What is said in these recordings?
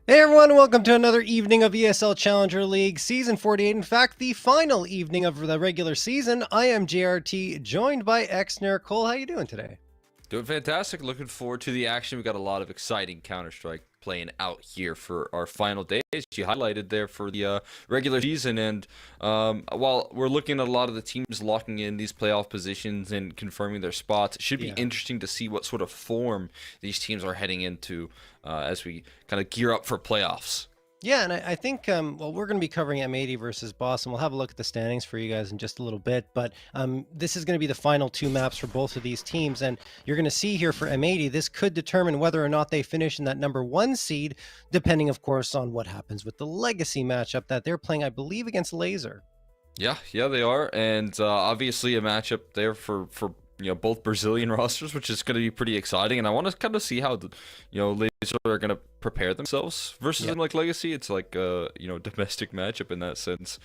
Hey everyone, welcome to another evening of ESL Challenger League Season 48. In fact, the final evening of the regular season. I am JRT, joined by Exner. Cole, how you doing today? Doing fantastic. Looking forward to the action. We got a lot of exciting Counter-Strike playing out here for our final days. You highlighted there for the regular season, and while we're looking at a lot of the teams locking in these playoff positions and confirming their spots, it should be interesting to see what sort of form these teams are heading into as we kind of gear up for playoffs. Yeah, and I think, well, we're going to be covering M80 versus Boston. We'll have a look at the standings for you guys in just a little bit, but this is going to be the final two maps for both of these teams, and you're going to see here for M80, this could determine whether or not they finish in that #1 seed, depending, of course, on what happens with the Legacy matchup that they're playing, I believe, against Laser. Yeah, they are, and obviously a matchup there for both Brazilian rosters, which is going to be pretty exciting. And I want to kind of see how the Laser are going to prepare themselves versus in like Legacy. It's like domestic matchup in that sense,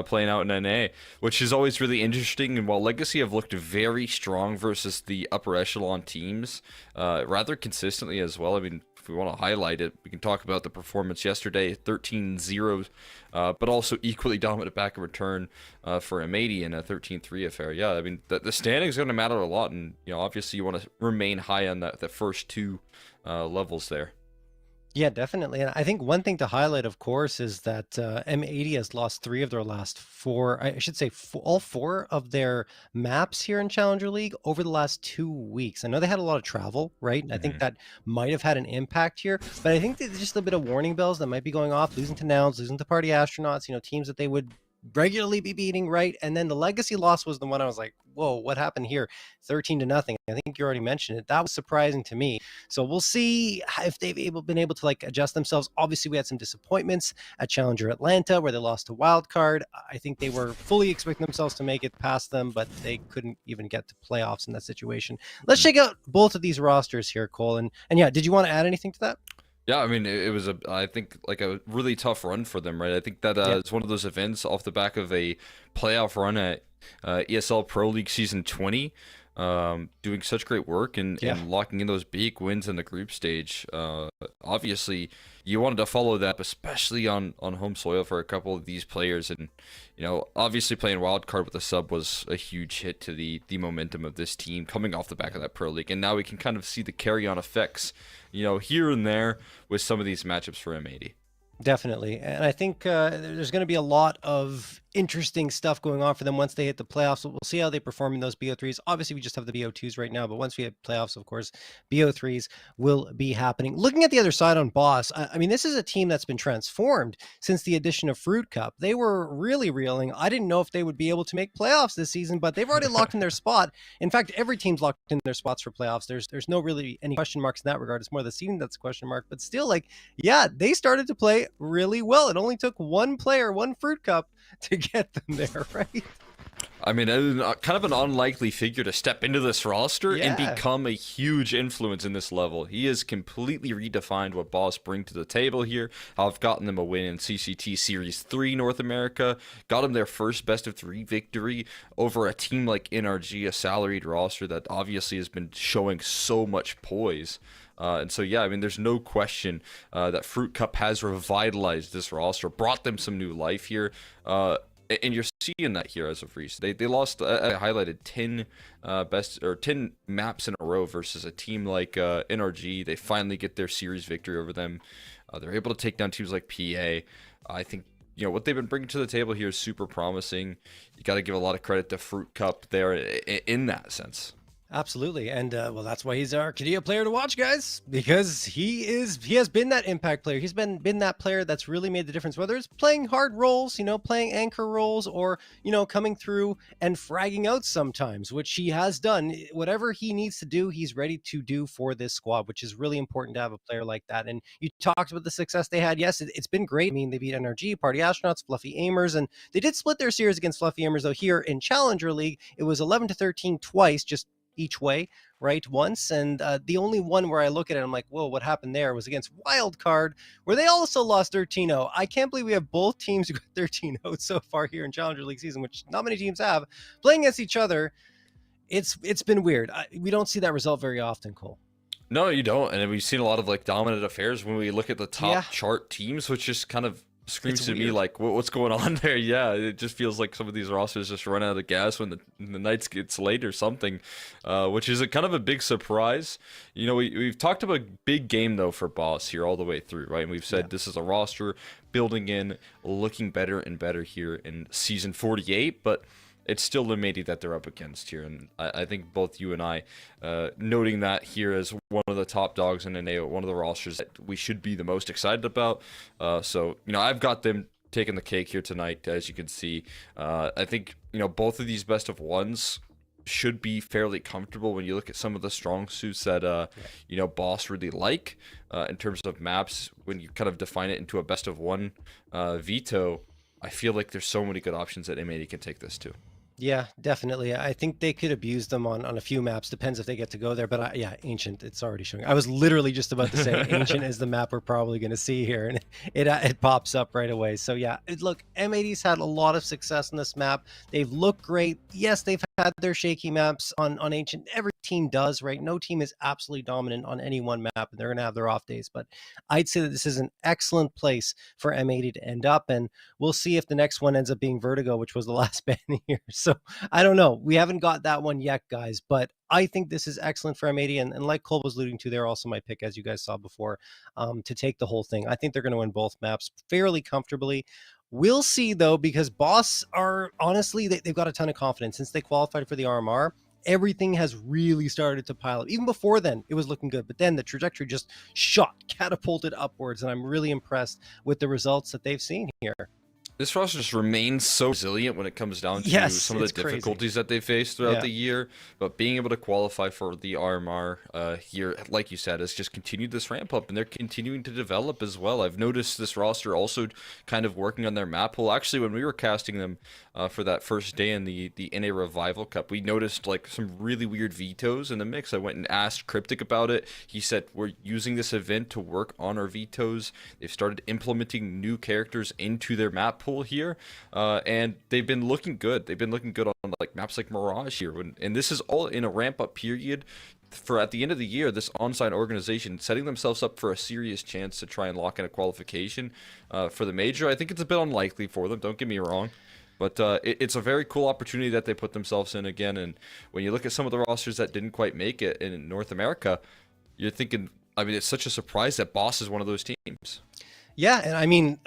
playing out in NA, which is always really interesting. And while Legacy have looked very strong versus the upper echelon teams, rather consistently as well. I mean, if we want to highlight it, we can talk about the performance yesterday, 13-0, but also equally dominant back in return for M80 in a 13-3 affair. Yeah, I mean, the standings are going to matter a lot, and obviously you want to remain high on the first two levels there. Yeah, definitely. And I think one thing to highlight, of course, is that M80 has lost 3 of their last 4, I should say all 4 of their maps here in Challenger League over the last 2 weeks. I know they had a lot of travel, right? I think that might have had an impact here, but I think there's just a bit of warning bells that might be going off, losing to Nouns, losing to Party Astronauts, teams that they would regularly be beating, right? And then the Legacy loss was the one I was like, whoa, what happened here? 13-0. I think you already mentioned it. That was surprising to me. So we'll see if they've been able to like adjust themselves. Obviously, we had some disappointments at Challenger Atlanta where they lost to Wildcard. I think they were fully expecting themselves to make it past them, but they couldn't even get to playoffs in that situation. Let's check out both of these rosters here, Cole. And yeah, did you want to add anything to that? Yeah, I mean, it was I think like a really tough run for them, right? I think that it's one of those events off the back of a playoff run at ESL Pro League Season 20, doing such great work and locking in those big wins in the group stage. Obviously, you wanted to follow that, especially on home soil for a couple of these players. And, obviously playing wildcard with a sub was a huge hit to the momentum of this team coming off the back of that Pro League. And now we can kind of see the carry-on effects, here and there with some of these matchups for M80. Definitely. And I think there's going to be a lot of interesting stuff going on for them once they hit the playoffs. We'll see how they perform in those BO3s. Obviously, we just have the BO2s right now, but once we hit playoffs, of course, BO3s will be happening. Looking at the other side on Boss, I mean, this is a team that's been transformed since the addition of Fruit Cup. They were really reeling. I didn't know if they would be able to make playoffs this season, but they've already locked in their spot. In fact, every team's locked in their spots for playoffs. There's no really any question marks in that regard. It's more the seeding that's a question mark, but still, like, yeah, they started to play really well. It only took one player, one Fruit Cup, to get them there, right? I mean, kind of an unlikely figure to step into this roster and become a huge influence in this level. He has completely redefined what Boss bring to the table here. I've gotten them a win in CCT Series 3 North America, got them their first best-of-3 victory over a team like NRG, a salaried roster that obviously has been showing so much poise. And so, yeah, I mean, there's no question that Fruit Cup has revitalized this roster, brought them some new life here. And you're seeing that here as of recent. They lost, I highlighted 10 maps in a row versus a team like NRG. They finally get their series victory over them. They're able to take down teams like PA. I think, what they've been bringing to the table here is super promising. You got to give a lot of credit to Fruit Cup there in that sense. Absolutely. And well, that's why he's our Arcadia player to watch, guys, because he has been that impact player. He's been that player that's really made the difference, whether it's playing hard roles, playing anchor roles, or, coming through and fragging out sometimes, which he has done. Whatever he needs to do, he's ready to do for this squad, which is really important to have a player like that. And you talked about the success they had. Yes, it's been great. I mean, they beat NRG, Party Astronauts, Fluffy Aimers, and they did split their series against Fluffy Aimers, though here in Challenger League, it was 11-13 twice, just each way, right, once. And the only one where I look at it, I'm like, whoa, what happened there was against Wildcard, where they also lost 13-0. I can't believe we have both teams who got 13-0 so far here in Challenger League season, which not many teams have, playing against each other. It's been weird. We don't see that result very often, Cole. No, you don't. And we've seen a lot of like dominant affairs when we look at the top Yeah. chart teams, which just kind of screams It's to me weird. like, what's going on there? Yeah, it just feels like some of these rosters just run out of gas when the nights gets late or something, which is a kind of a big surprise. You know, we've talked about a big game though for Boss here all the way through, right? And we've said Yeah. this is a roster building in, looking better and better here in season 48, but it's still M80 that they're up against here, and I think both you and I noting that here as one of the top dogs in NA, one of the rosters that we should be the most excited about. So, you know, I've got them taking the cake here tonight, as you can see. I think, you know, both of these best of ones should be fairly comfortable when you look at some of the strong suits that, you know, Boss really like in terms of maps. When you kind of define it into a best of one veto, I feel like there's so many good options that M80 can take this to. Yeah, definitely. I think they could abuse them on a few maps. Depends if they get to go there. But yeah, Ancient, it's already showing. I was literally just about to say Ancient is the map we're probably going to see here, and it pops up right away. So yeah, look, M80's had a lot of success in this map. They've looked great. Yes, they've had their shaky maps on Ancient. Every team does, right? No team is absolutely dominant on any one map, and they're going to have their off days. But I'd say that this is an excellent place for M80 to end up, and we'll see if the next one ends up being Vertigo, which was the last ban here. So I don't know. We haven't got that one yet, guys, but I think this is excellent for M80. And like Cole was alluding to, they're also my pick, as you guys saw before, to take the whole thing. I think they're going to win both maps fairly comfortably. We'll see, though, because Boss are honestly, they've got a ton of confidence. Since they qualified for the RMR, everything has really started to pile up. Even before then, it was looking good, but then the trajectory just catapulted upwards. And I'm really impressed with the results that they've seen here. This roster just remains so resilient when it comes down to some of the difficulties that they face throughout the year. But being able to qualify for the RMR here, like you said, has just continued this ramp up, and they're continuing to develop as well. I've noticed this roster also kind of working on their map pool. Actually, when we were casting them for that first day in the NA Revival Cup, we noticed like some really weird vetoes in the mix. I went and asked Cryptic about it. He said, we're using this event to work on our vetoes. They've started implementing new characters into their map pool here, and they've been looking good. They've been looking good on like maps like Mirage here, and this is all in a ramp up period for at the end of the year. This on-site organization setting themselves up for a serious chance to try and lock in a qualification for the major. I think it's a bit unlikely for them, don't get me wrong, but it's a very cool opportunity that they put themselves in again. And when you look at some of the rosters that didn't quite make it in North America, you're thinking, I mean, it's such a surprise that Boss is one of those teams. Yeah, and I mean,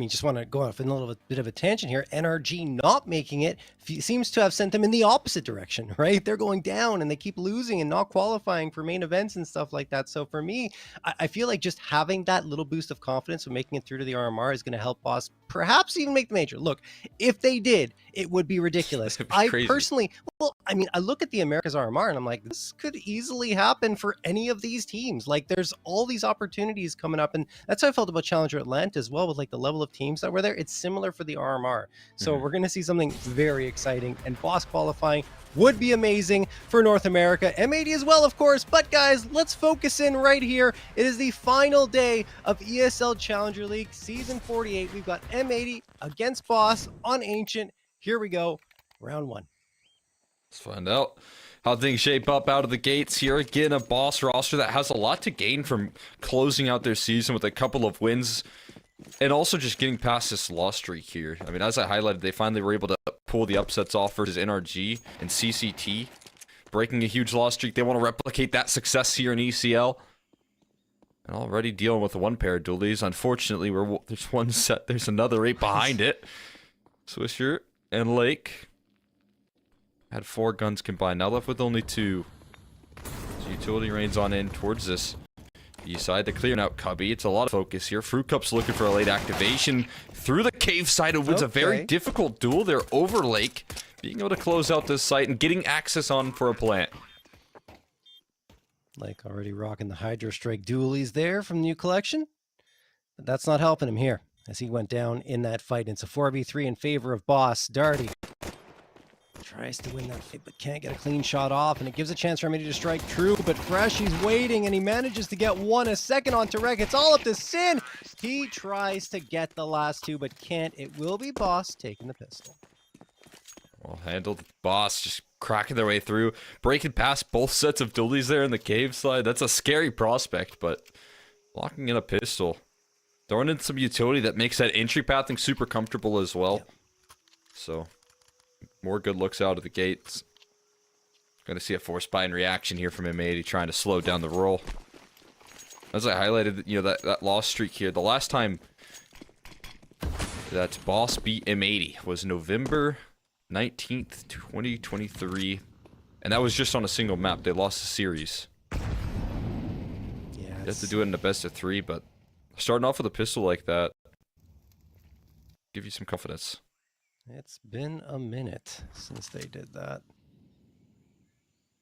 just want to go off in a little bit of a tangent here. NRG not making it seems to have sent them in the opposite direction, right? They're going down and they keep losing and not qualifying for main events and stuff like that. So for me, I feel like just having that little boost of confidence of making it through to the RMR is going to help Boss perhaps even make the major. Look, if they did, it would be ridiculous. I personally, well, I mean, I look at the America's RMR and I'm like, this could easily happen for any of these teams. Like, there's all these opportunities coming up, and that's how I felt about Challenger Atlanta as well, with like the level of teams that were there. It's similar for the RMR. So we're going to see something very exciting, and Boss qualifying would be amazing for North America. M80 as well, of course. But guys, let's focus in right here. It is the final day of ESL Challenger League Season 48. We've got M80 against Boss on Ancient. Here we go, round one. Let's find out how things shape up out of the gates here. Again, a Boss roster that has a lot to gain from closing out their season with a couple of wins, and also just getting past this loss streak here. I mean, as I highlighted, they finally were able to pull the upsets off versus NRG and CCT, breaking a huge loss streak. They want to replicate that success here in ECL. And already dealing with one pair of dualies. Unfortunately, there's one set. There's another 8 behind it. Swisher and Lake had 4 guns combined. Now left with only 2. So utility rains on in towards this B-side. They're clearing out Cubby. It's a lot of focus here. Fruit Cup's looking for a late activation through the cave side. It wins a very difficult duel. They're over Lake, being able to close out this site and getting access on for a plant. Lake already rocking the Hydro Strike dualies there from the new collection, but that's not helping him here as he went down in that fight. It's a 4v3 in favor of Boss. Darty tries to win that fight, but can't get a clean shot off, and it gives a chance for Remedy to strike true, but Fresh, he's waiting, and he manages to get one. A second on Tarek. It's all up to Sin. He tries to get the last 2, but can't. It will be Boss taking the pistol. Well handled. Boss just cracking their way through, breaking past both sets of dualies there in the cave side. That's a scary prospect, but locking in a pistol. Throwing in some utility that makes that entry pathing super comfortable as well. Yep. So, more good looks out of the gates. Going to see a force bind reaction here from M80 trying to slow down the roll. As I highlighted, you know, that loss streak here, the last time that Boss beat M80 was November 19th, 2023. And that was just on a single map. They lost the series. Yeah, you have to do it in a best of 3, but starting off with a pistol like that, give you some confidence. It's been a minute since they did that.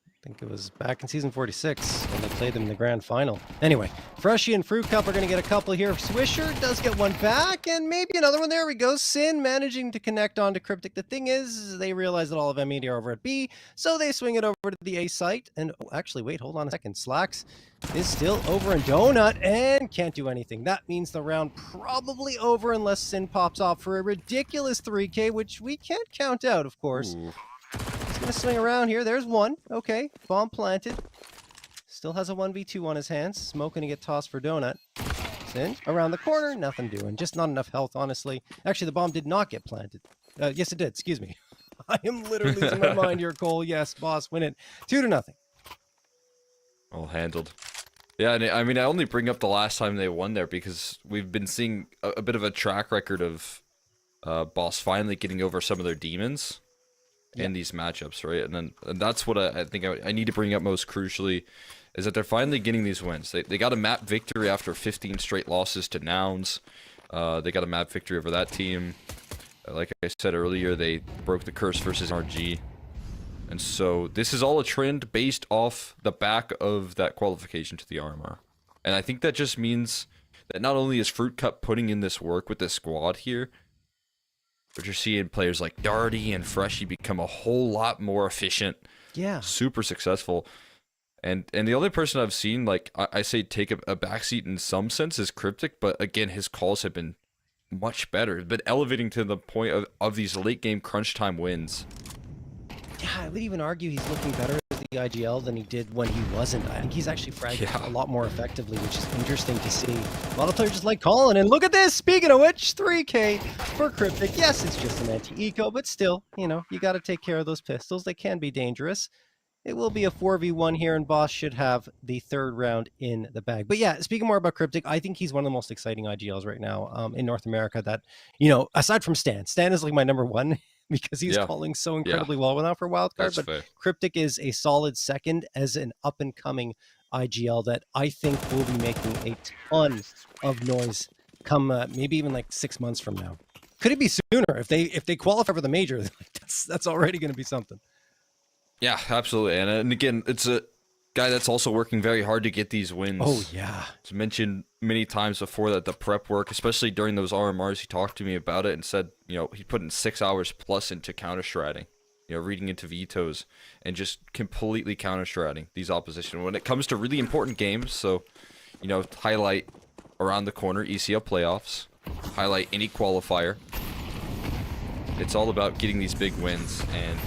I think it was back in season 46 when they played them in the grand final. Anyway, Freshie and Fruit Cup are going to get a couple here. Swisher does get one back, and maybe another one. There we go. Sin managing to connect onto Cryptic. The thing is, they realize that all of M80 are over at B, so they swing it over to the A site. And oh, actually, wait, hold on a second. Slacks is still over in Donut and can't do anything. That means the round probably over unless Sin pops off for a ridiculous 3K, which we can't count out, of course. Ooh. He's going to swing around here. There's one. Okay. Bomb planted. Still has a 1v2 on his hands. Smoke going to get tossed for Donut. Sin around the corner. Nothing doing. Just not enough health, honestly. Actually, the bomb did not get planted. Yes, it did. Excuse me. I am literally losing my mind here, Cole. Yes, Boss, win it. 2-0. All handled. Yeah, and I mean, I only bring up the last time they won there because we've been seeing a bit of a track record of Boss finally getting over some of their demons. In these matchups, right? And that's what I think I need to bring up most crucially is that they're finally getting these wins. They got a map victory after 15 straight losses to Nouns. They got a map victory over that team. Like I said earlier, they broke the curse versus RG. And so this is all a trend based off the back of that qualification to the RMR. And I think that just means that not only is Fruit Cup putting in this work with this squad here, but you're seeing players like Darty and Freshie become a whole lot more efficient. Yeah. Super successful. And the only person I've seen, like, I say take a backseat in some sense is Cryptic, but again, his calls have been much better. Been elevating to the point of these late game crunch time wins. Yeah, I would even argue he's looking better as the IGL than he did when he wasn't. I think he's actually fragging a lot more effectively, which is interesting to see. A lot of players just like Colin, and look at this! Speaking of which, 3K for Cryptic. Yes, it's just an anti-eco, but still, you know, you got to take care of those pistols. They can be dangerous. It will be a 4v1 here, and Boss should have the third round in the bag. But yeah, speaking more about Cryptic, I think he's one of the most exciting IGLs right now in North America that, you know, aside from Stan. Stan is like my number one because he's calling so incredibly well now for Wildcard. But fair. Cryptic is a solid second as an up-and-coming IGL that I think will be making a ton of noise come maybe even like 6 months from now. Could it be sooner? If they qualify for the major, that's already going to be something. Yeah, absolutely. And again, it's a guy that's also working very hard to get these wins. Oh, yeah. It's mentioned many times before that the prep work, especially during those RMRs, he talked to me about it and said, you know, he put in 6 hours plus into counter-stratting, you know, reading into vetoes and just completely counter-stratting these opposition. When it comes to really important games, so, you know, highlight around the corner, ECL playoffs, highlight any qualifier. It's all about getting these big wins, and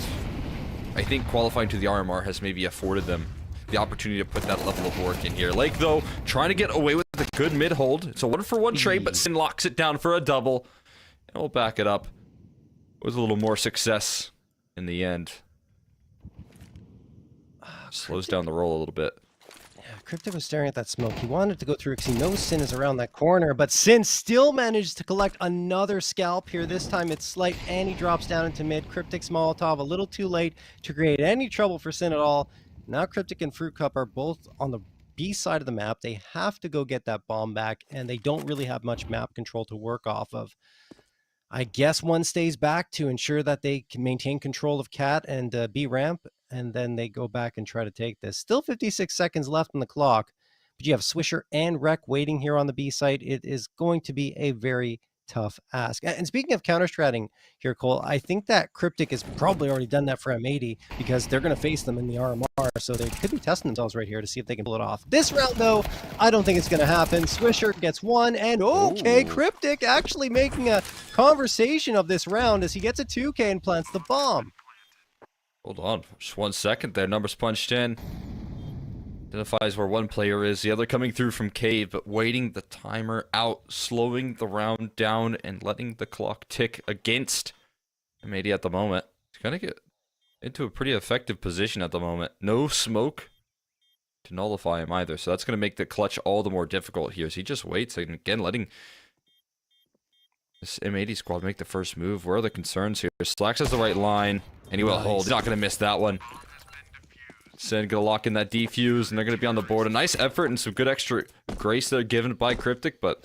I think qualifying to the RMR has maybe afforded them the opportunity to put that level of work in here. Lake, though, trying to get away with a good mid-hold. It's a 1-for-1 trade, but Sin locks it down for a double. And we'll back it up with a little more success in the end. Slows down the roll a little bit. Cryptic was staring at that smoke. He wanted to go through because he knows Sin is around that corner, but Sin still managed to collect another scalp here. This time it's slight, and he drops down into mid. Cryptic's Molotov a little too late to create any trouble for Sin at all. Now Cryptic and Fruit Cup are both on the B side of the map. They have to go get that bomb back, and they don't really have much map control to work off of. I guess one stays back to ensure that they can maintain control of Cat and B ramp, and then they go back and try to take this. Still 56 seconds left on the clock, but you have Swisher and Rec waiting here on the B site. It is going to be a very tough ask. And speaking of counter-stratting here, Cole, I think that Cryptic has probably already done that for M80 because they're going to face them in the RMR, so they could be testing themselves right here to see if they can pull it off. This round, though, I don't think it's going to happen. Swisher gets one, and okay, Cryptic actually making a conversation of this round as he gets a 2K and plants the bomb. Hold on, just 1 second there. Numbers punched in. Identifies where one player is, the other coming through from cave, but waiting the timer out, slowing the round down, and letting the clock tick against M80 at the moment. He's gonna get into a pretty effective position at the moment. No smoke to nullify him either, so that's gonna make the clutch all the more difficult here. So he just waits, and again, letting this M80 squad make the first move. Where are the concerns here? Slacks has the right line, and he will hold. He's not gonna miss that one. Sen gonna lock in that defuse, and they're gonna be on the board. A nice effort and some good extra grace there given by Cryptic, but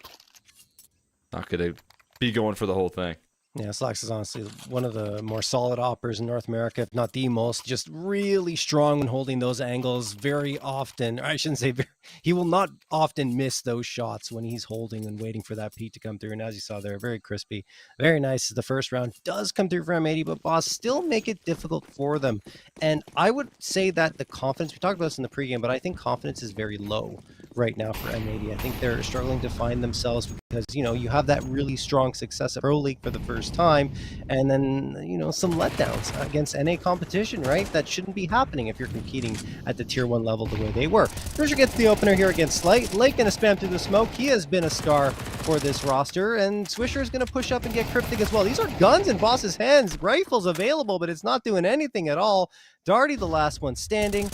not gonna be going for the whole thing. Yeah, Slacks is honestly one of the more solid operators in North America, if not the most. Just really strong when holding those angles very often. Or I shouldn't say very, he will not often miss those shots when he's holding and waiting for that peak to come through. And as you saw there, very crispy, very nice. The first round does come through for M80, but Boss still make it difficult for them. And I would say that the confidence, we talked about this in the pregame, but I think confidence is very low right now for M80. I think they're struggling to find themselves because, you know, you have that really strong success at Pro League for the first time, and then, you know, some letdowns against NA competition, right? That shouldn't be happening if you're competing at the tier 1 level the way they were. Fisher gets the opener here against Slight. Lake gonna spam through the smoke. He has been a star for this roster, and Swisher is gonna push up and get Cryptic as well. These are guns in Boss's hands. Rifles available, but it's not doing anything at all. Darty, the last one standing,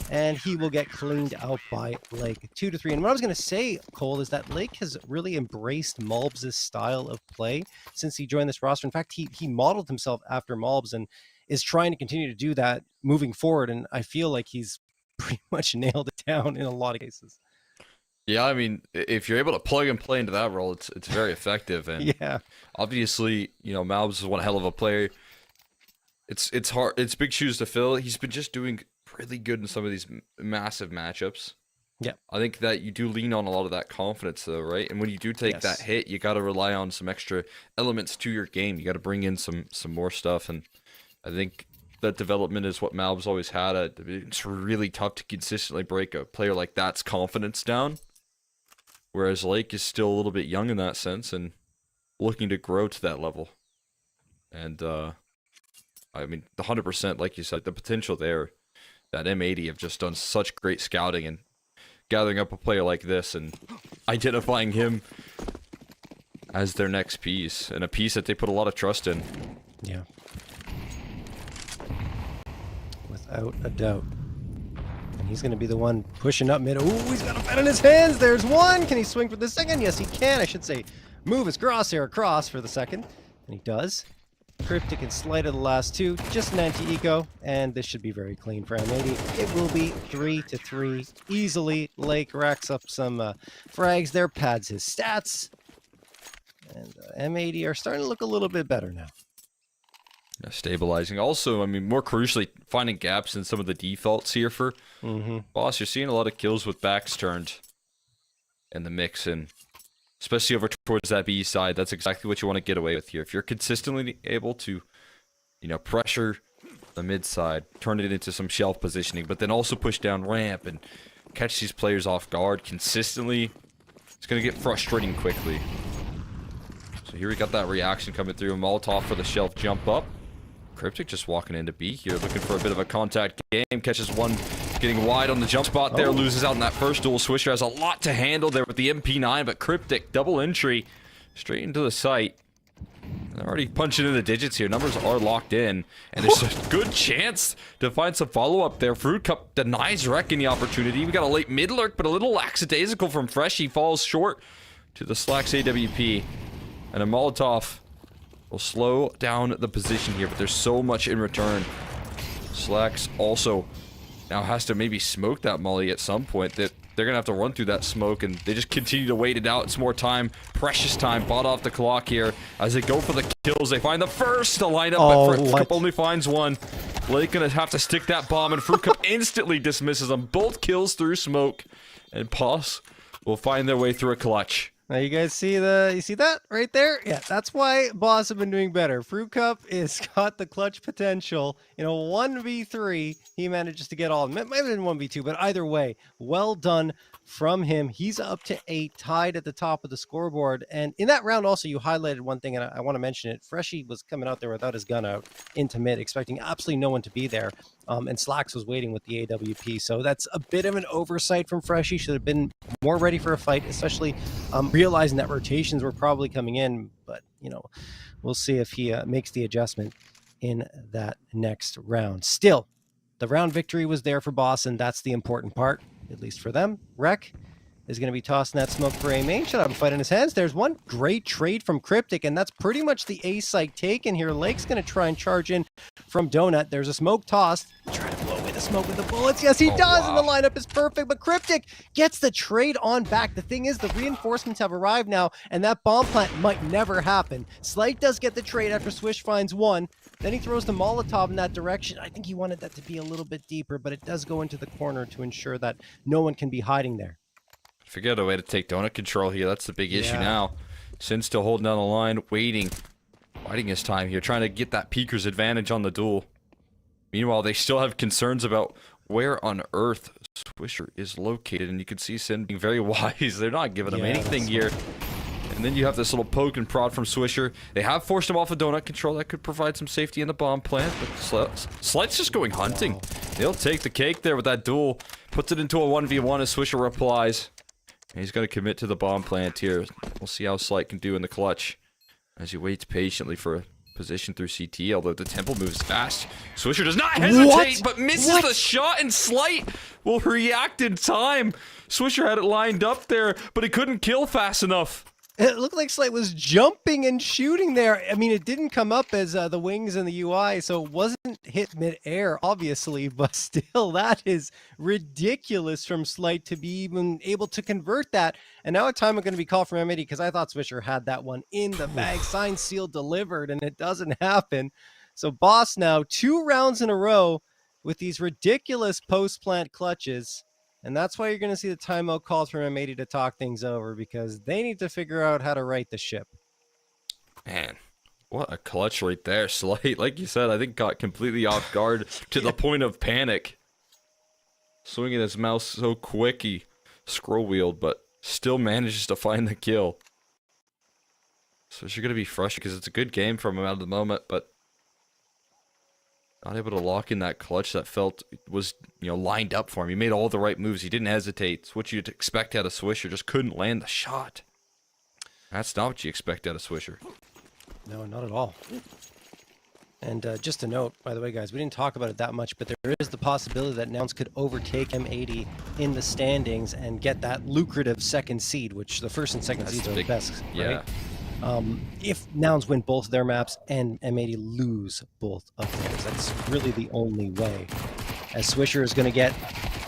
and he will get cleaned out by Lake 2-3. And what I was going to say, Cole, is that Lake has really embraced Malbs' style of play since he joined this roster. In fact, he modeled himself after Malbs and is trying to continue to do that moving forward. And I feel like he's pretty much nailed it down in a lot of cases. Yeah, I mean, if you're able to plug and play into that role, it's very effective. And yeah, obviously, you know, Malbs is one hell of a player. It's hard. It's big shoes to fill. He's been just doing really good in some of these massive matchups. Yeah, I think that you do lean on a lot of that confidence, though, right? And when you do take that hit, you got to rely on some extra elements to your game. You got to bring in some more stuff, and I think that development is what Malbs always had. It's really tough to consistently break a player like that's confidence down, whereas Lake is still a little bit young in that sense and looking to grow to that level. And I mean, the 100%, like you said, the potential there. That M80 have just done such great scouting and gathering up a player like this and identifying him as their next piece, and a piece that they put a lot of trust in. Yeah. Without a doubt. And he's going to be the one pushing up mid. Ooh, he's got a bet in his hands. There's one. Can he swing for the second? Yes, he can. I should say move his crosshair across for the second. And he does. Cryptic and Slight are the last two, just an anti-eco, and this should be very clean for M80. It will be 3-3 easily. Lake racks up some frags there, pads his stats, and M80 are starting to look a little bit better now. Yeah, stabilizing. Also, I mean, more crucially, finding gaps in some of the defaults here for Boss. You're seeing a lot of kills with backs turned in the mix, and especially over towards that B side, that's exactly what you want to get away with here. If you're consistently able to, you know, pressure the mid side, turn it into some shelf positioning, but then also push down ramp and catch these players off guard consistently, it's going to get frustrating quickly. So here we got that reaction coming through. Molotov for the shelf jump up. Cryptic just walking into B here, looking for a bit of a contact game. Catches one, getting wide on the jump spot there, loses out in that first duel. Swisher has a lot to handle there with the MP9, but Cryptic, double entry, straight into the site. They're already punching in the digits here. Numbers are locked in, and there's a good chance to find some follow-up there. Fruit Cup denies Wrecking the opportunity. We got a late mid lurk, but a little lackadaisical from Fresh. He falls short to the Slacks AWP, and a Molotov will slow down the position here, but there's so much in return. Slacks also now has to maybe smoke that molly at some point. That they're gonna have to run through that smoke, and they just continue to wait it out. It's more time, precious time, bought off the clock here as they go for the kills. They find the first to line up, but Fruit Cup only finds one. Blake gonna have to stick that bomb, and Fruit Cup instantly dismisses them. Both kills through smoke, and Boss will find their way through a clutch. Now you guys see you see that right there? Yeah, that's why Boss have been doing better. Fruit Cup is got the clutch potential. In a 1v3, he manages to get all. It might have been 1v2, but either way, well done from him. He's up to 8, tied at the top of the scoreboard. And in that round also, you highlighted one thing, and I want to mention it. Freshie was coming out there without his gun out into mid, expecting absolutely no one to be there. And Slacks was waiting with the AWP. So that's a bit of an oversight from Freshie. Should have been more ready for a fight, especially realizing that rotations were probably coming in. But, you know, we'll see if he makes the adjustment in that next round. Still, the round victory was there for Boston. That's the important part, at least for them. Rec is going to be tossing that smoke for A main. Should have a fight in his hands. There's one great trade from Cryptic, and that's pretty much the A site taken here. Lake's going to try and charge in from Donut. There's a smoke tossed. Try to blow away the smoke with the bullets. Yes, he does, wow. And the lineup is perfect, but Cryptic gets the trade on back. The thing is, the reinforcements have arrived now, and that bomb plant might never happen. Slight does get the trade after Swish finds one. Then he throws the Molotov in that direction. I think he wanted that to be a little bit deeper, but it does go into the corner to ensure that no one can be hiding there. Figure out a way to take Donut control here. That's the big issue now. Sin still holding down the line, waiting his time here, trying to get that Peeker's advantage on the duel. Meanwhile, they still have concerns about where on earth Swisher is located, and you can see Sin being very wise. They're not giving him anything here. And then you have this little poke and prod from Swisher. They have forced him off of Donut control. That could provide some safety in the bomb plant, but Slight's just going hunting. Wow. They'll take the cake there with that duel. Puts it into a 1v1 as Swisher replies. And he's going to commit to the bomb plant here. We'll see how Slight can do in the clutch as he waits patiently for a position through CT, although the tempo moves fast. Swisher does not hesitate, but misses the shot, and Slight will react in time. Swisher had it lined up there, but he couldn't kill fast enough. It looked like Slight was jumping and shooting there. I mean, it didn't come up as the wings and the UI, so it wasn't hit mid-air, obviously, but still, that is ridiculous from Slight to be even able to convert that. And now a time is going to be called from M80 because I thought Swisher had that one in the bag, signed, sealed, delivered, and it doesn't happen. So Boss now 2 rounds in a row with these ridiculous post-plant clutches. And that's why you're going to see the timeout called from M80 to talk things over, because they need to figure out how to right the ship. Man, what a clutch right there. Slight, like you said, I think got completely off guard to the point of panic. Swinging his mouse so quick, he scroll-wheeled, but still manages to find the kill. So you're going to be frustrated because it's a good game from him out of the moment, but not able to lock in that clutch that felt was, you know, lined up for him. He made all the right moves. He didn't hesitate. It's what you'd expect out of Swisher. Just couldn't land the shot. That's not what you expect out of Swisher. No, not at all. And just a note, by the way, guys, we didn't talk about it that much, but there is the possibility that Nouns could overtake M80 in the standings and get that lucrative second seed, which the first and second seeds are the best, right? Yeah. If Nouns win both of their maps and M80 lose both of theirs, that's really the only way. As Swisher is going to get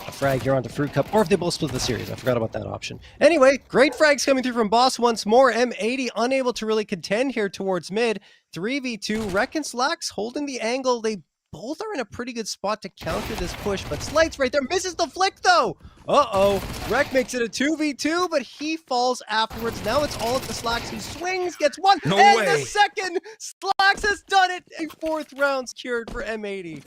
a frag here onto Fruit Cup, or if they both split the series. I forgot about that option. Anyway, great frags coming through from Boss once more. M80 unable to really contend here towards mid. 3v2. Rec and Slacks holding the angle. They both are in a pretty good spot to counter this push, but Slight's right there. Misses the flick, though. Uh-oh. Rec makes it a 2v2, but he falls afterwards. Now it's all up to Slacks. He swings, gets one, no and way. The second. Slacks has done it. A 4th round secured for M80.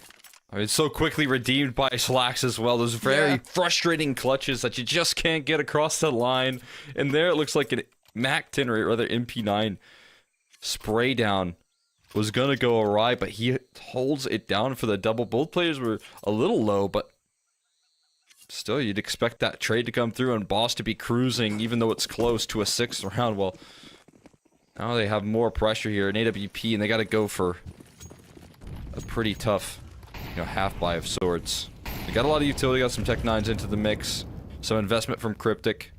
I mean, so quickly redeemed by Slacks as well. Those very frustrating clutches that you just can't get across the line. And there it looks like an MAC-10, or rather MP9 spray down was going to go awry, but he holds it down for the double. Both players were a little low, but still, you'd expect that trade to come through and Boss to be cruising, even though it's close to a 6th round. Well, now they have more pressure here in AWP, and they got to go for a pretty tough, half buy of sorts. They got a lot of utility, got some Tech 9s into the mix, some investment from Cryptic,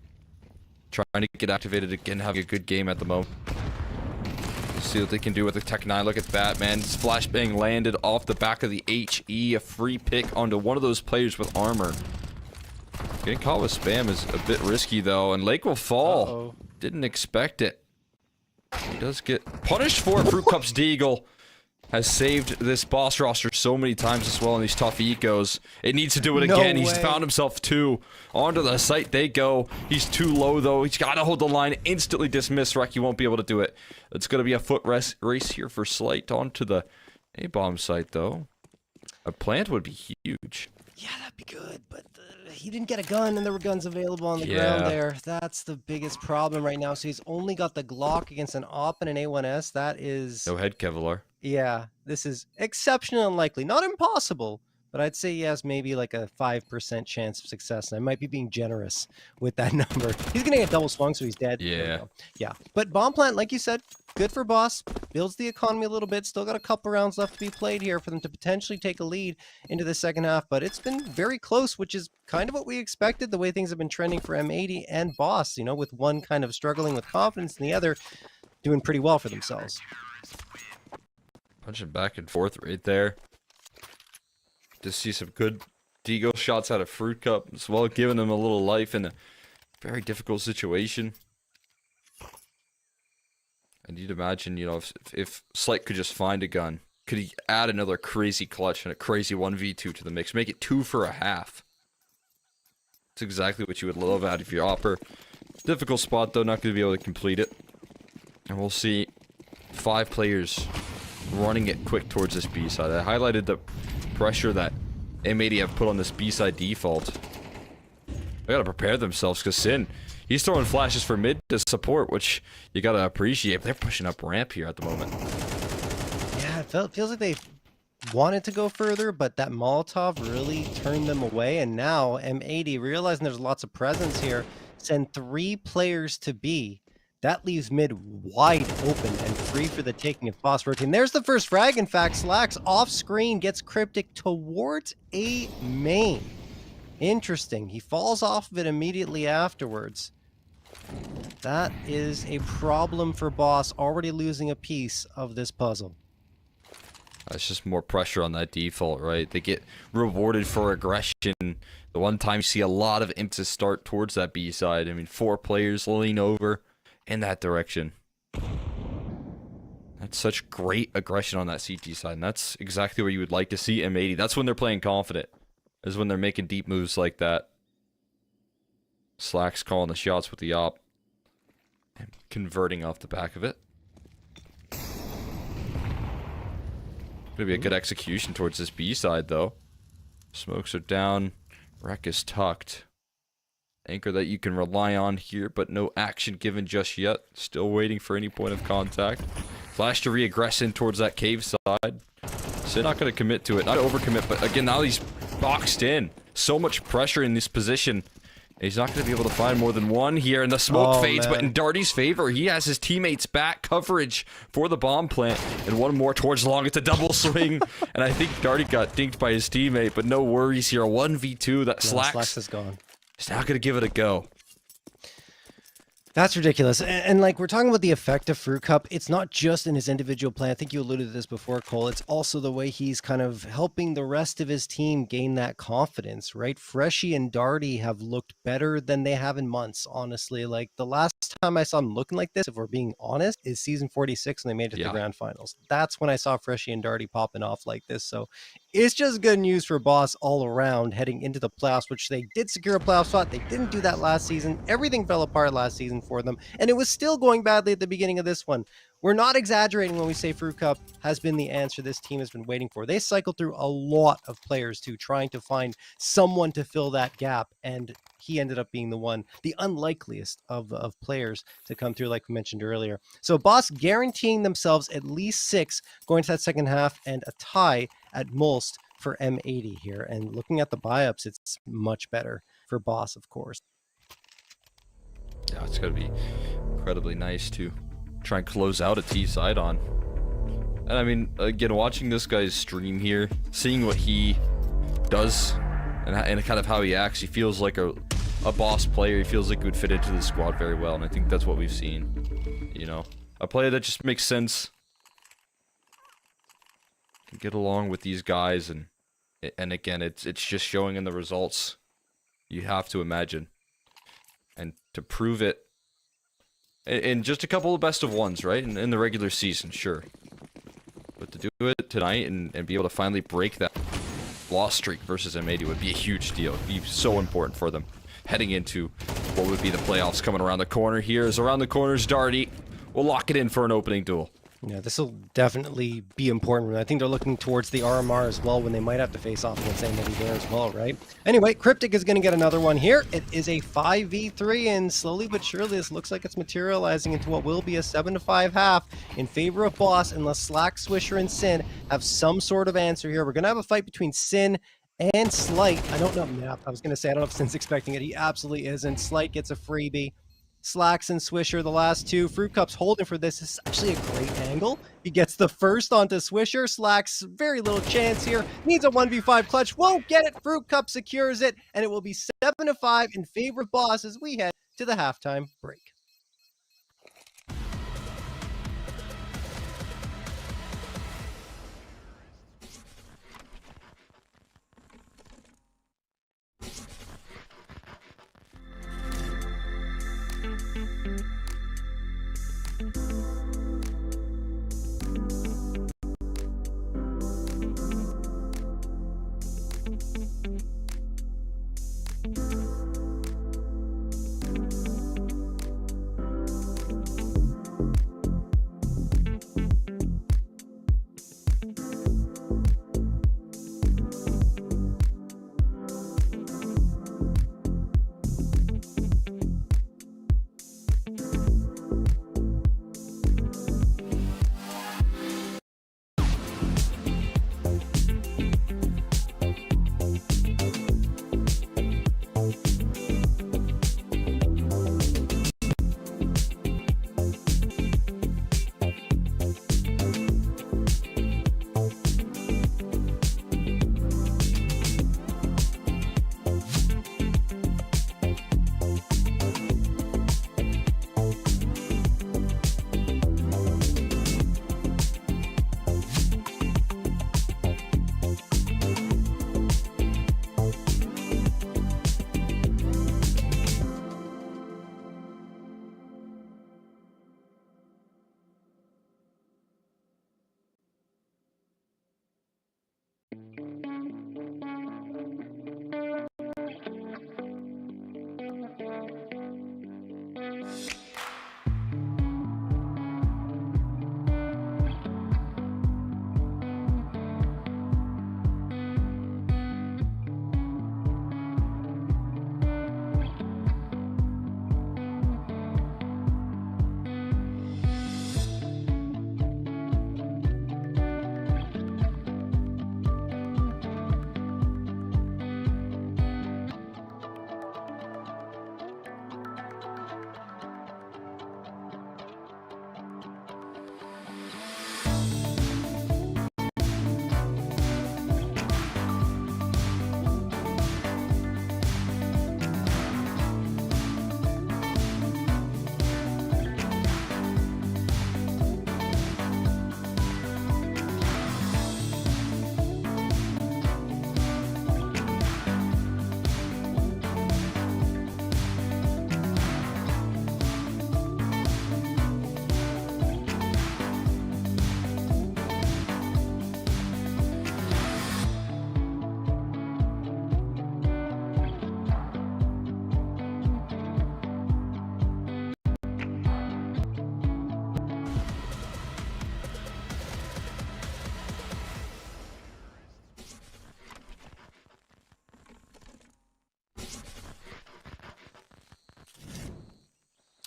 trying to get activated again, having a good game at the moment. See what they can do with the Tech 9. Look at that, man. Flashbang landed off the back of the HE. A free pick onto one of those players with armor. Getting caught with spam is a bit risky, though, and Lake will fall. Didn't expect it. He does get punished for it. Fruit Cup's Deagle has saved this Boss roster so many times as well in these tough ecos. It needs to do it again. He's found himself 2. Onto the site they go. He's too low, though. He's got to hold the line. Instantly dismiss. Rec, he won't be able to do it. It's going to be a foot race here for Slight onto the A-bomb site, though. A plant would be huge. Yeah, that'd be good, but he didn't get a gun, and there were guns available on the ground there. That's the biggest problem right now. So he's only got the Glock against an AWP and an A1S. That is... No head Kevlar. Yeah, this is exceptionally unlikely. Not impossible, but I'd say he has maybe like a 5% chance of success. And I might be being generous with that number. He's going to get double swung, so he's dead. Yeah. But bomb plant, like you said, good for Boss. Builds the economy a little bit. Still got a couple rounds left to be played here for them to potentially take a lead into the second half. But it's been very close, which is kind of what we expected, the way things have been trending for M80 and Boss, you know, with one kind of struggling with confidence and the other doing pretty well for themselves. Punching back and forth right there. Just see some good deagle shots out of Fruit Cup as well, giving them a little life in a very difficult situation. And you'd imagine, you know, if Slick could just find a gun, could he add another crazy clutch and a crazy 1v2 to the mix, make it 2 for a half? That's exactly what you would love out of your Opper. Difficult spot though, not going to be able to complete it. And we'll see 5 players running it quick towards this B side. I highlighted the pressure that M80 have put on this B side default. They gotta prepare themselves because Sin, he's throwing flashes for mid to support, which you gotta appreciate. They're pushing up ramp here at the moment. Yeah, it feels like they wanted to go further, but that Molotov really turned them away. And now M80, realizing there's lots of presence here, send 3 players to B. That leaves mid wide open and free for the taking of Boss rotating. There's the first frag. In fact, Slacks off screen gets Cryptic towards A main. Interesting. He falls off of it immediately afterwards. That is a problem for Boss, already losing a piece of this puzzle. That's just more pressure on that default, right? They get rewarded for aggression. The one time you see a lot of imps start towards that B side. I mean, 4 players lean over in that direction. That's such great aggression on that CT side, and that's exactly where you would like to see M80. That's when they're playing confident, is when they're making deep moves like that. Slack's calling the shots with the op and converting off the back of it. Gonna be a good execution towards this B side though. Smokes are down, wreck is tucked. Anchor that you can rely on here, but no action given just yet. Still waiting for any point of contact. Flash to re-aggress in towards that cave side. So not going to commit to it. Not overcommit, but again, now he's boxed in. So much pressure in this position. He's not going to be able to find more than one here, and the smoke fades, but in Darty's favor, he has his teammates back. Coverage for the bomb plant, and one more towards long. It's a double swing, and I think Darty got dinked by his teammate, but no worries here. 1v2, that Slacks is gone. He's not going to give it a go. That's ridiculous. And like, we're talking about the effect of Fruit Cup. It's not just in his individual play. I think you alluded to this before, Cole. It's also the way he's kind of helping the rest of his team gain that confidence, right? Freshie and Darty have looked better than they have in months, honestly. Like, the last time I saw them looking like this, if we're being honest, is season 46 when they made it to the grand finals. That's when I saw Freshie and Darty popping off like this. So it's just good news for Boss all around heading into the playoffs, which they did secure a playoff spot. They didn't do that last season. Everything fell apart last season for them, and it was still going badly at the beginning of this one. We're not exaggerating when we say Fruit Cup has been the answer this team has been waiting for. They cycled through a lot of players too, trying to find someone to fill that gap, and he ended up being the one, the unlikeliest of players to come through, like we mentioned earlier. So Boss guaranteeing themselves at least 6 going to that second half, and a tie at most for M80 here. And looking at the buy-ups, it's much better for Boss, of course. Yeah, it's got to be incredibly nice to try and close out a T side on. And I mean, again, watching this guy's stream here, seeing what he does and kind of how he acts, he feels like a Boss player. He feels like he would fit into the squad very well, and I think that's what we've seen. You know, a player that just makes sense, can get along with these guys, and again, it's just showing in the results. You have to imagine. And to prove it in just a couple of best of ones, right? In the regular season, sure. But to do it tonight and be able to finally break that loss streak versus M80 would be a huge deal. It'd be so important for them heading into what would be the playoffs coming around the corner here. As around the corner is Darty. We'll lock it in for an opening duel. Yeah, this will definitely be important. I think they're looking towards the RMR as well when they might have to face off against M80 there as well, right? Anyway, Cryptic is going to get another one here. It is a 5v3, and slowly but surely this looks like it's materializing into what will be a 7-5 half in favor of Boss, unless Slack, Swisher, and Sin have some sort of answer here. We're going to have a fight between Sin and Slight. I don't know. Yeah, I was going to say, I don't know if Sin's expecting it. He absolutely isn't. Slight gets a freebie. Slacks and Swisher, the last two. Fruit Cup's holding for this. This is actually a great angle. He gets the first onto Swisher. Slacks, very little chance here. Needs a 1v5 clutch. Won't get it. Fruit Cup secures it. And it will be 7-5 in favor of Boss as we head to the halftime break.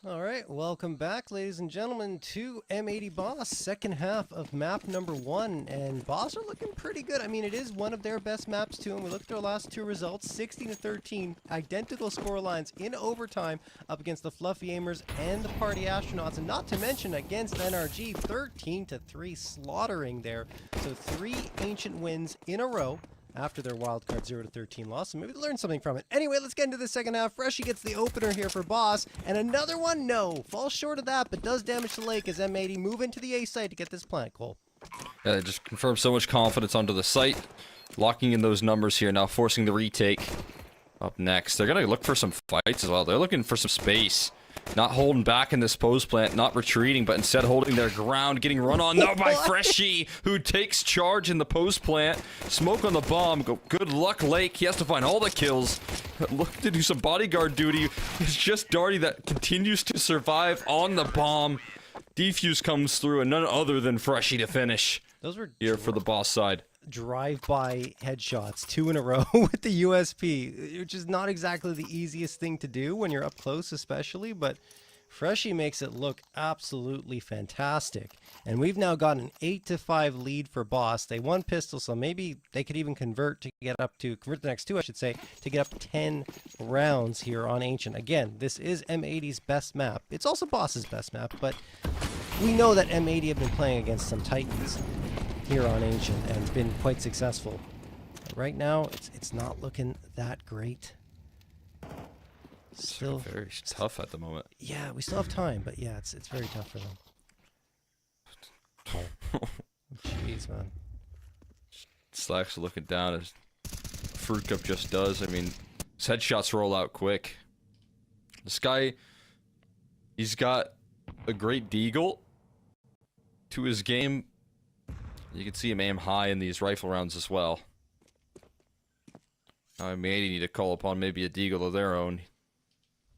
All right, welcome back, ladies and gentlemen, to M80 Boss, second half of map number 1, and Boss are looking pretty good. I mean, it is one of their best maps too, and we looked at their last two results, 16-13, identical score lines in overtime up against the Fluffy Aimers and the Party Astronauts, and not to mention against NRG, 13-3 slaughtering there. So 3 ancient wins in a row after their wildcard 0-13 loss, so maybe learn something from it. Anyway, let's get into the second half. Freshie gets the opener here for Boss, and another one, no, falls short of that, but does damage the lake as M80 move into the A site to get this plant, Cole. Yeah, it just confirms so much confidence onto the site, locking in those numbers here, now forcing the retake. Up next, they're gonna look for some fights as well. They're looking for some space. Not holding back in this post plant, not retreating, but instead holding their ground, getting run on now by Freshie, who takes charge in the post plant. Smoke on the bomb. Good luck, Lake. He has to find all the kills. Look to do some bodyguard duty. It's just Darty that continues to survive on the bomb. Defuse comes through, and none other than Freshie to finish. Those were here for the boss side. Drive-by headshots, 2 in a row with the USP, which is not exactly the easiest thing to do when you're up close especially, but Freshie makes it look absolutely fantastic. And we've now got an 8-5 lead for Boss. They won pistol, so maybe they could even convert the next 2, I should say, to get up 10 rounds here on Ancient. Again, this is M80's best map. It's also Boss's best map, but we know that M80 have been playing against some titans here on Ancient and been quite successful. But right now, it's not looking that great. Still very tough at the moment. Yeah, we still have time, but yeah, it's very tough for them. Jeez, man. Slacks looking down as Fruit Cup just does. I mean, his headshots roll out quick. This guy, he's got a great deagle to his game. You can see him aim high in these rifle rounds as well. I may need to call upon maybe a deagle of their own.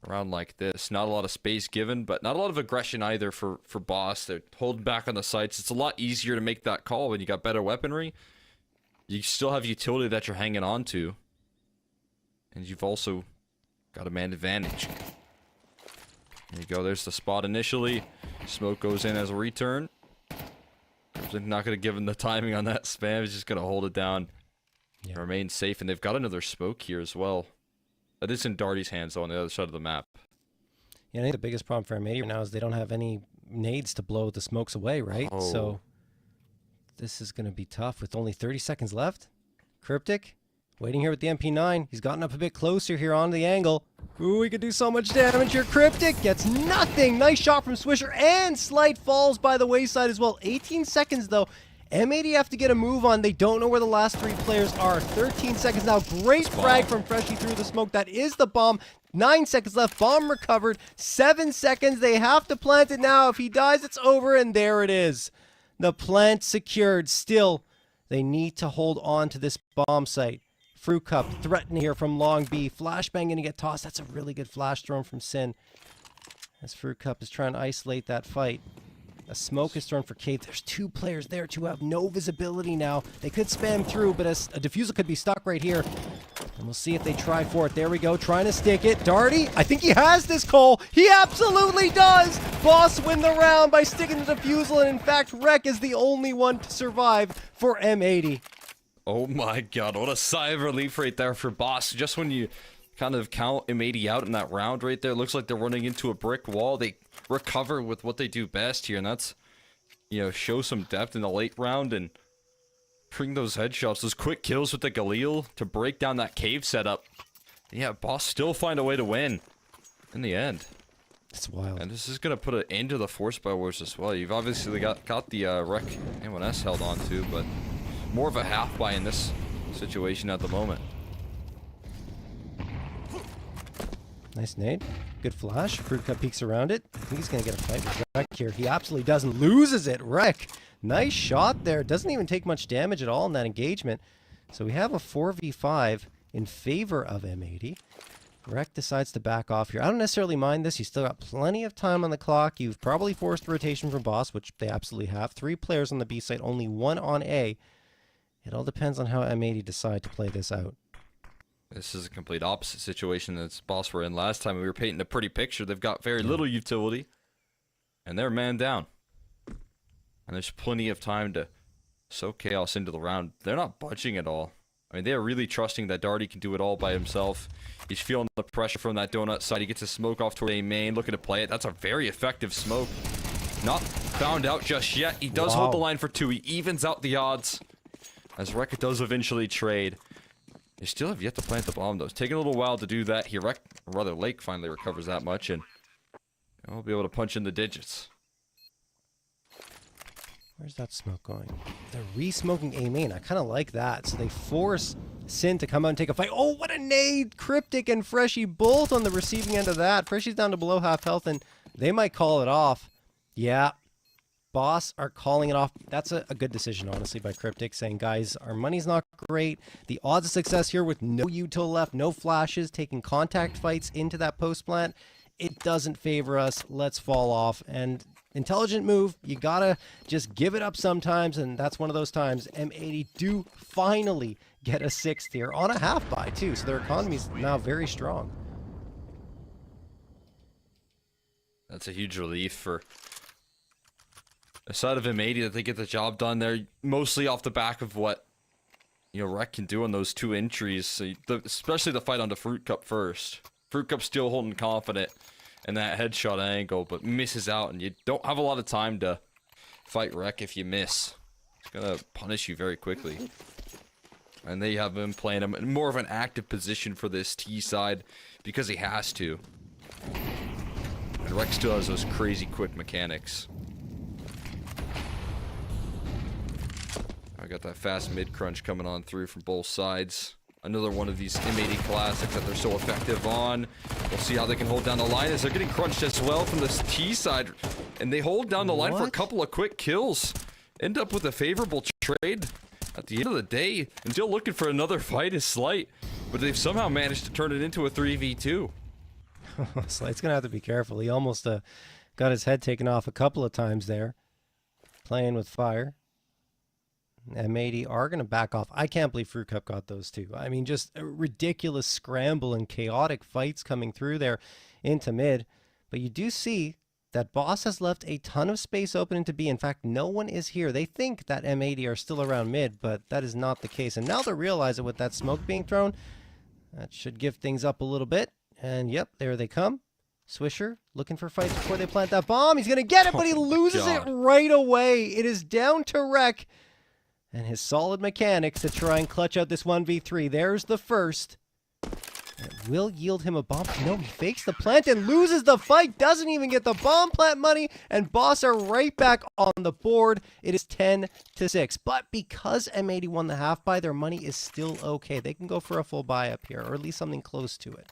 Around like this, not a lot of space given, but not a lot of aggression either for Boss. They're holding back on the sights. It's a lot easier to make that call when you got better weaponry. You still have utility that you're hanging on to, and you've also got a man advantage. There you go. There's the spot initially. Smoke goes in as a return. Not going to give him the timing on that spam. He's just going to hold it down. Yeah. Remain safe, and they've got another smoke here as well. That is in Darty's hands, though, on the other side of the map. Yeah, I think the biggest problem for M80 right now is they don't have any nades to blow the smokes away, right? Oh. So this is going to be tough with only 30 seconds left. Cryptic, waiting here with the MP9. He's gotten up a bit closer here on the angle. Ooh, he could do so much damage here. Cryptic gets nothing. Nice shot from Swisher, and Slight falls by the wayside as well. 18 seconds, though. M80 have to get a move on. They don't know where the last 3 players are. 13 seconds now. Great frag from Freshie through the smoke. That is the bomb. 9 seconds left. Bomb recovered. 7 seconds. They have to plant it now. If he dies, it's over. And there it is. The plant secured. Still, they need to hold on to this bomb site. Fruit Cup threatening here from Long B. Flashbang going to get tossed. That's a really good flash thrown from Sin. As Fruit Cup is trying to isolate that fight. A smoke is thrown for Cave. There's 2 players there to have no visibility now. They could spam through, but a diffuser could be stuck right here. And we'll see if they try for it. There we go, trying to stick it. Darty, I think he has this, Cole. He absolutely does! Boss win the round by sticking the diffusal, and in fact, Rek is the only one to survive for M80. Oh my god, what a sigh of relief right there for Boss. Just when you kind of count M80 out in that round right there, it looks like they're running into a brick wall. They recover with what they do best here, and that's, you know, show some depth in the late round and bring those headshots, those quick kills with the Galil to break down that cave setup. Yeah, Boss still find a way to win in the end. It's wild. And this is going to put an end to the force by wars as well. You've obviously got the Rek A1S held on to, but more of a half buy in this situation at the moment. Nice nade. Good flash. Fruit Cup peeks around it. I think he's going to get a fight with Rek here. He absolutely doesn't. Loses it. Rek. Nice shot there. Doesn't even take much damage at all in that engagement. So we have a 4v5 in favor of M80. Rek decides to back off here. I don't necessarily mind this. You still got plenty of time on the clock. You've probably forced a rotation from Boss, which they absolutely have. 3 players on the B site, only 1 on A. It all depends on how M80 decide to play this out. This is a complete opposite situation than Boss were in last time. We were painting a pretty picture. They've got very little utility, and they're man down. And there's plenty of time to soak chaos into the round. They're not budging at all. I mean, they are really trusting that Darty can do it all by himself. He's feeling the pressure from that donut side. He gets a smoke off toward A main, looking to play it. That's a very effective smoke. Not found out just yet. He does hold the line for 2. He evens out the odds, as Rek does eventually trade. They still have yet to plant the bomb, though. It's taking a little while to do that. Here, Lake finally recovers that much, and we'll be able to punch in the digits. Where's that smoke going? They're re-smoking A main. I kind of like that. So they force Sin to come out and take a fight. Oh, what a nade! Cryptic and Freshie both on the receiving end of that. Freshie's down to below half health, and they might call it off. Yeah. Boss are calling it off. That's a good decision, honestly, by Cryptic, saying, guys, our money's not great. The odds of success here with no util left, no flashes, taking contact fights into that post plant, it doesn't favor us. Let's fall off. And intelligent move. You gotta just give it up sometimes, and that's one of those times. M80 do finally get a 6th here on a half buy too, so their economy is now very strong. That's a huge relief for the side of M80 that they get the job done there, mostly off the back of what Rec can do on those 2 entries, so especially the fight on the Fruit Cup first. Fruit Cup still holding confident in that headshot angle, but misses out, and you don't have a lot of time to fight Rec if you miss. It's gonna punish you very quickly. And they have him playing him in more of an active position for this T side because he has to. And Rec still has those crazy quick mechanics. I got that fast mid crunch coming on through from both sides. Another one of these M80 classics that they're so effective on. We'll see how they can hold down the line as they're getting crunched as well from this T side. And they hold down the line for a couple of quick kills. End up with a favorable trade at the end of the day. And still looking for another fight is Slight. But they've somehow managed to turn it into a 3v2. Slight's gonna have to be careful. He almost got his head taken off a couple of times there. Playing with fire. M80 are going to back off. I can't believe Fruit Cup got those 2. I mean, just a ridiculous scramble and chaotic fights coming through there into mid. But you do see that Boss has left a ton of space open into B. In fact, no one is here. They think that M80 are still around mid, but that is not the case. And now they realize it with that smoke being thrown. That should give things up a little bit. And yep, there they come. Swisher looking for fights before they plant that bomb. He's going to get it, but he loses it right away. It is down to Rec and his solid mechanics to try and clutch out this 1v3. There's the first. It will yield him a bomb. No, he fakes the plant and loses the fight. Doesn't even get the bomb plant money. And Boss are right back on the board. It is 10-6. But because M80 won the half buy, their money is still okay. They can go for a full buy up here, or at least something close to it.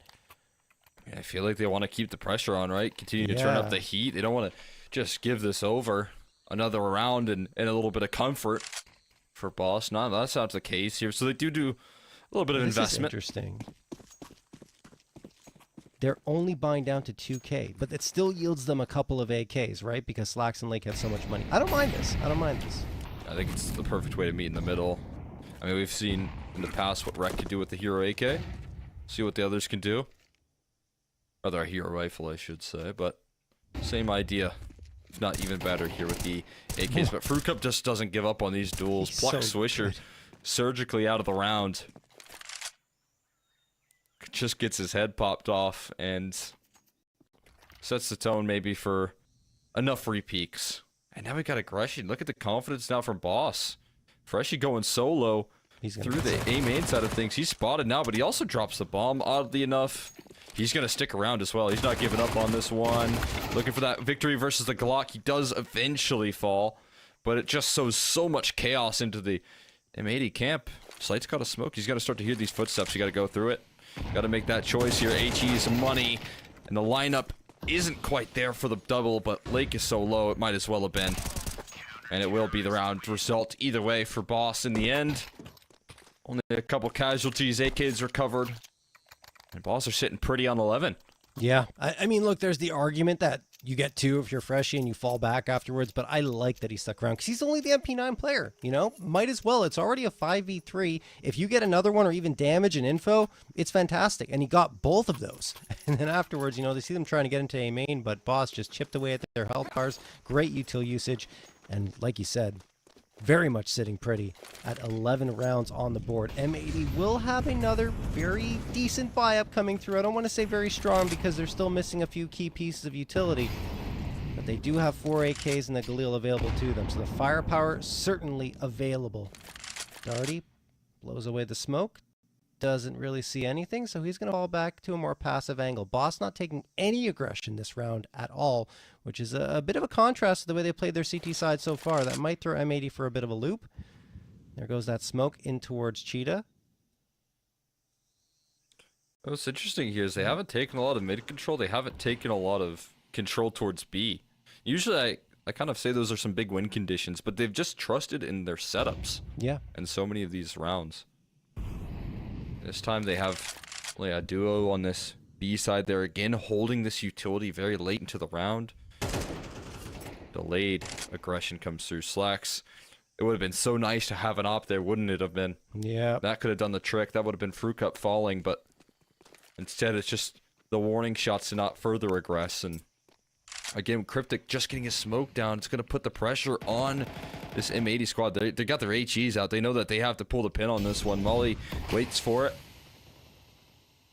I feel like they want to keep the pressure on, right? Continue to turn up the heat. They don't want to just give this over another round and a little bit of comfort for Boss. No, that's not the case here. So they do a little bit of investment. This is interesting. They're only buying down to 2K, but it still yields them a couple of AKs, right? Because Slacks and Lake have so much money. I don't mind this. I don't mind this. I think it's the perfect way to meet in the middle. I mean, we've seen in the past what Rec could do with the Hero AK. See what the others can do. Rather, a Hero Rifle, I should say, but same idea. If not even better here with the AKs. But Fruit Cup just doesn't give up on these duels. Pluck so Swisher surgically out of the round. Just gets his head popped off and sets the tone maybe for enough free peaks. And now we got aggression. Look at the confidence now from Boss. Freshie going solo through the A main side of things. He's spotted now, but he also drops the bomb, oddly enough. He's going to stick around as well. He's not giving up on this one. Looking for that victory versus the Glock. He does eventually fall, but it just sows so much chaos into the M80 camp. Slight's got to smoke. He's got to start to hear these footsteps. You got to go through it. Got to make that choice here. HE some money, and the lineup isn't quite there for the double, but Lake is so low, it might as well have been. And it will be the round result either way for Boss in the end. Only a couple casualties. AKs recovered. And Boss are sitting pretty on 11. Yeah, I mean, look, there's the argument that you get 2 if you're Freshie and you fall back afterwards, but I like that he stuck around because he's only the MP9 player, you know? Might as well. It's already a 5v3. If you get another one or even damage and info, it's fantastic. And he got both of those. And then afterwards, you know, they see them trying to get into A main, but Boss just chipped away at their health bars. Great util usage. And like you said, very much sitting pretty at 11 rounds on the board. M80 will have another very decent buy-up coming through. I don't want to say very strong because they're still missing a few key pieces of utility. But they do have 4 AKs and the Galil available to them. So the firepower certainly available. Darty blows away the smoke. Doesn't really see anything, so he's going to fall back to a more passive angle. Boss not taking any aggression this round at all, which is a bit of a contrast to the way they played their CT side so far. That might throw M80 for a bit of a loop. There goes that smoke in towards Cheetah. What's interesting here is they haven't taken a lot of mid control. They haven't taken a lot of control towards B. Usually I kind of say those are some big win conditions, but they've just trusted in their setups. Yeah. In so many of these rounds. This time they have only a duo on this B side. They're again holding this utility very late into the round. Delayed aggression comes through. Slacks. It would have been so nice to have an op there, wouldn't it have been? Yeah. That could have done the trick. That would have been Fruit Cup falling, but instead it's just the warning shots to not further aggress. And again, Cryptic just getting his smoke down. It's going to put the pressure on this M80 squad. They got their HEs out. They know that they have to pull the pin on this one. Molly waits for it.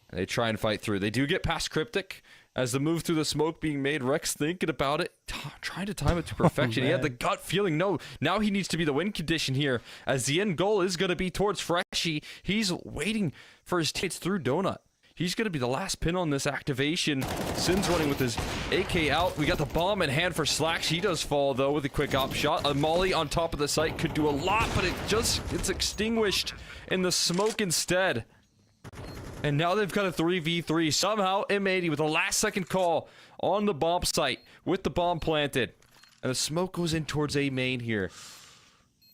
And they try and fight through. They do get past Cryptic. As the move through the smoke being made, Rex thinking about it, trying to time it to perfection. He had the gut feeling, no, now he needs to be the win condition here, as the end goal is going to be towards Freshie. He's waiting for his teammates through Donut. He's going to be the last pin on this activation. Sin's running with his AK out. We got the bomb in hand for Slacks. He does fall, though, with a quick op shot. A Molly on top of the site could do a lot, but it's extinguished in the smoke instead. And now they've got a 3v3. Somehow, M80 with a last-second call on the bomb site with the bomb planted. And the smoke goes in towards A main here.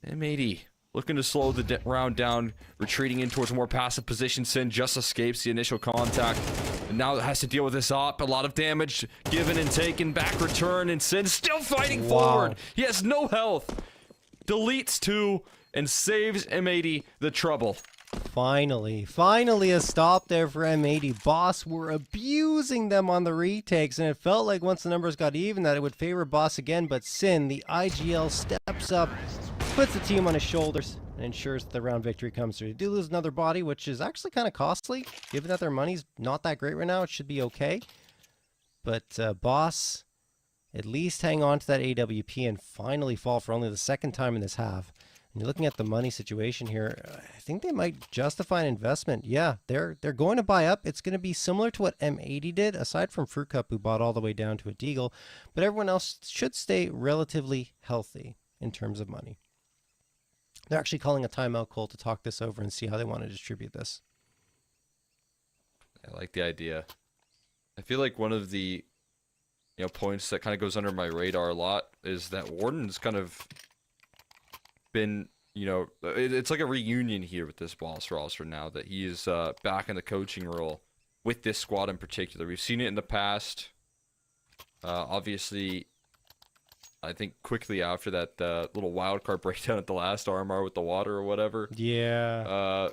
M80 looking to slow the round down, retreating in towards a more passive position. Sin just escapes the initial contact. And now it has to deal with this op. A lot of damage given and taken. Back return, and Sin still fighting forward. He has no health. Deletes 2 and saves M80 the trouble. Finally a stop there for M80. Boss were abusing them on the retakes, and it felt like once the numbers got even that it would favor Boss again, but Sin, the IGL, steps up, puts the team on his shoulders, and ensures that the round victory comes through. They do lose another body, which is actually kind of costly. Given that their money's not that great right now, it should be okay. But Boss at least hang on to that AWP and finally fall for only the second time in this half. And you're looking at the money situation here. I think they might justify an investment. Yeah, they're going to buy up. It's going to be similar to what M80 did, aside from Fruit Cup, who bought all the way down to a Deagle. But everyone else should stay relatively healthy in terms of money. They're actually calling a timeout, Cole, to talk this over and see how they want to distribute this. I like the idea. I feel like one of the points that kind of goes under my radar a lot is that Warden's kind of been, it's like a reunion here with this Boss roster now that he is back in the coaching role with this squad in particular. We've seen it in the past. Obviously, I think quickly after that little wildcard breakdown at the last RMR with the water or whatever. Yeah.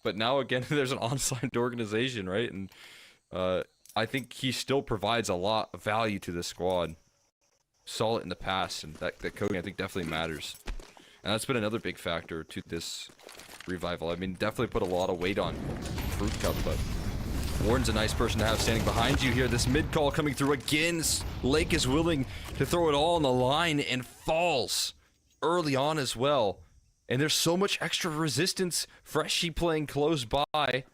But now again, there's an on-signed organization, right? And I think he still provides a lot of value to the squad. Saw it in the past, and that coaching I think definitely matters. And that's been another big factor to this revival. I mean, definitely put a lot of weight on Fruit Cup, but Warden's a nice person to have standing behind you here. This mid call coming through again. Lake is willing to throw it all on the line and falls early on as well. And there's so much extra resistance. Freshie playing close by.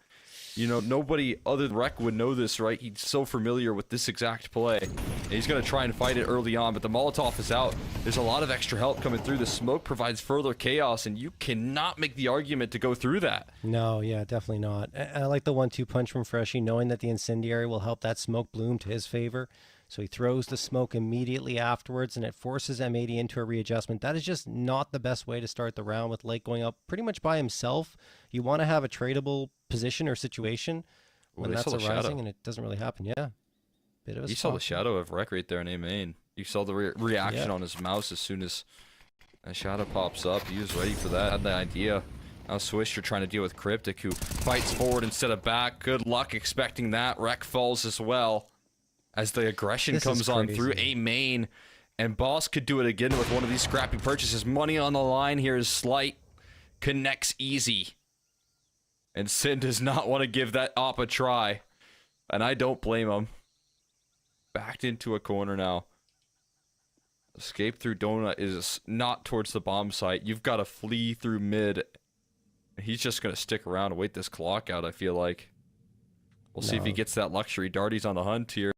Nobody other than Rek would know this, right? He's so familiar with this exact play. And he's going to try and fight it early on, but the Molotov is out. There's a lot of extra help coming through. The smoke provides further chaos, and you cannot make the argument to go through that. No, yeah, definitely not. I like the 1-2 punch from Freshie, knowing that the incendiary will help that smoke bloom to his favor. So he throws the smoke immediately afterwards, and it forces M80 into a readjustment. That is just not the best way to start the round with Lake going up pretty much by himself. You want to have a tradable position or situation when that's arising, and it doesn't really happen. Yeah. Bit of a You saw the shadow of Rek right there in A main. You saw the reaction on his mouse as soon as a shadow pops up. He was ready for that, had the idea. Now Swisher trying to deal with Cryptic, who fights forward instead of back. Good luck expecting that. Rek falls as well. As the aggression comes on through A main, and Boss could do it again with one of these scrappy purchases. Money on the line here is slight, connects easy, and Sin does not want to give that op a try, and I don't blame him. Backed into a corner now. Escape through Donut is not towards the bomb site. You've got to flee through mid. He's just going to stick around and wait this clock out, I feel like. We'll see if he gets that luxury. Darty's on the hunt here.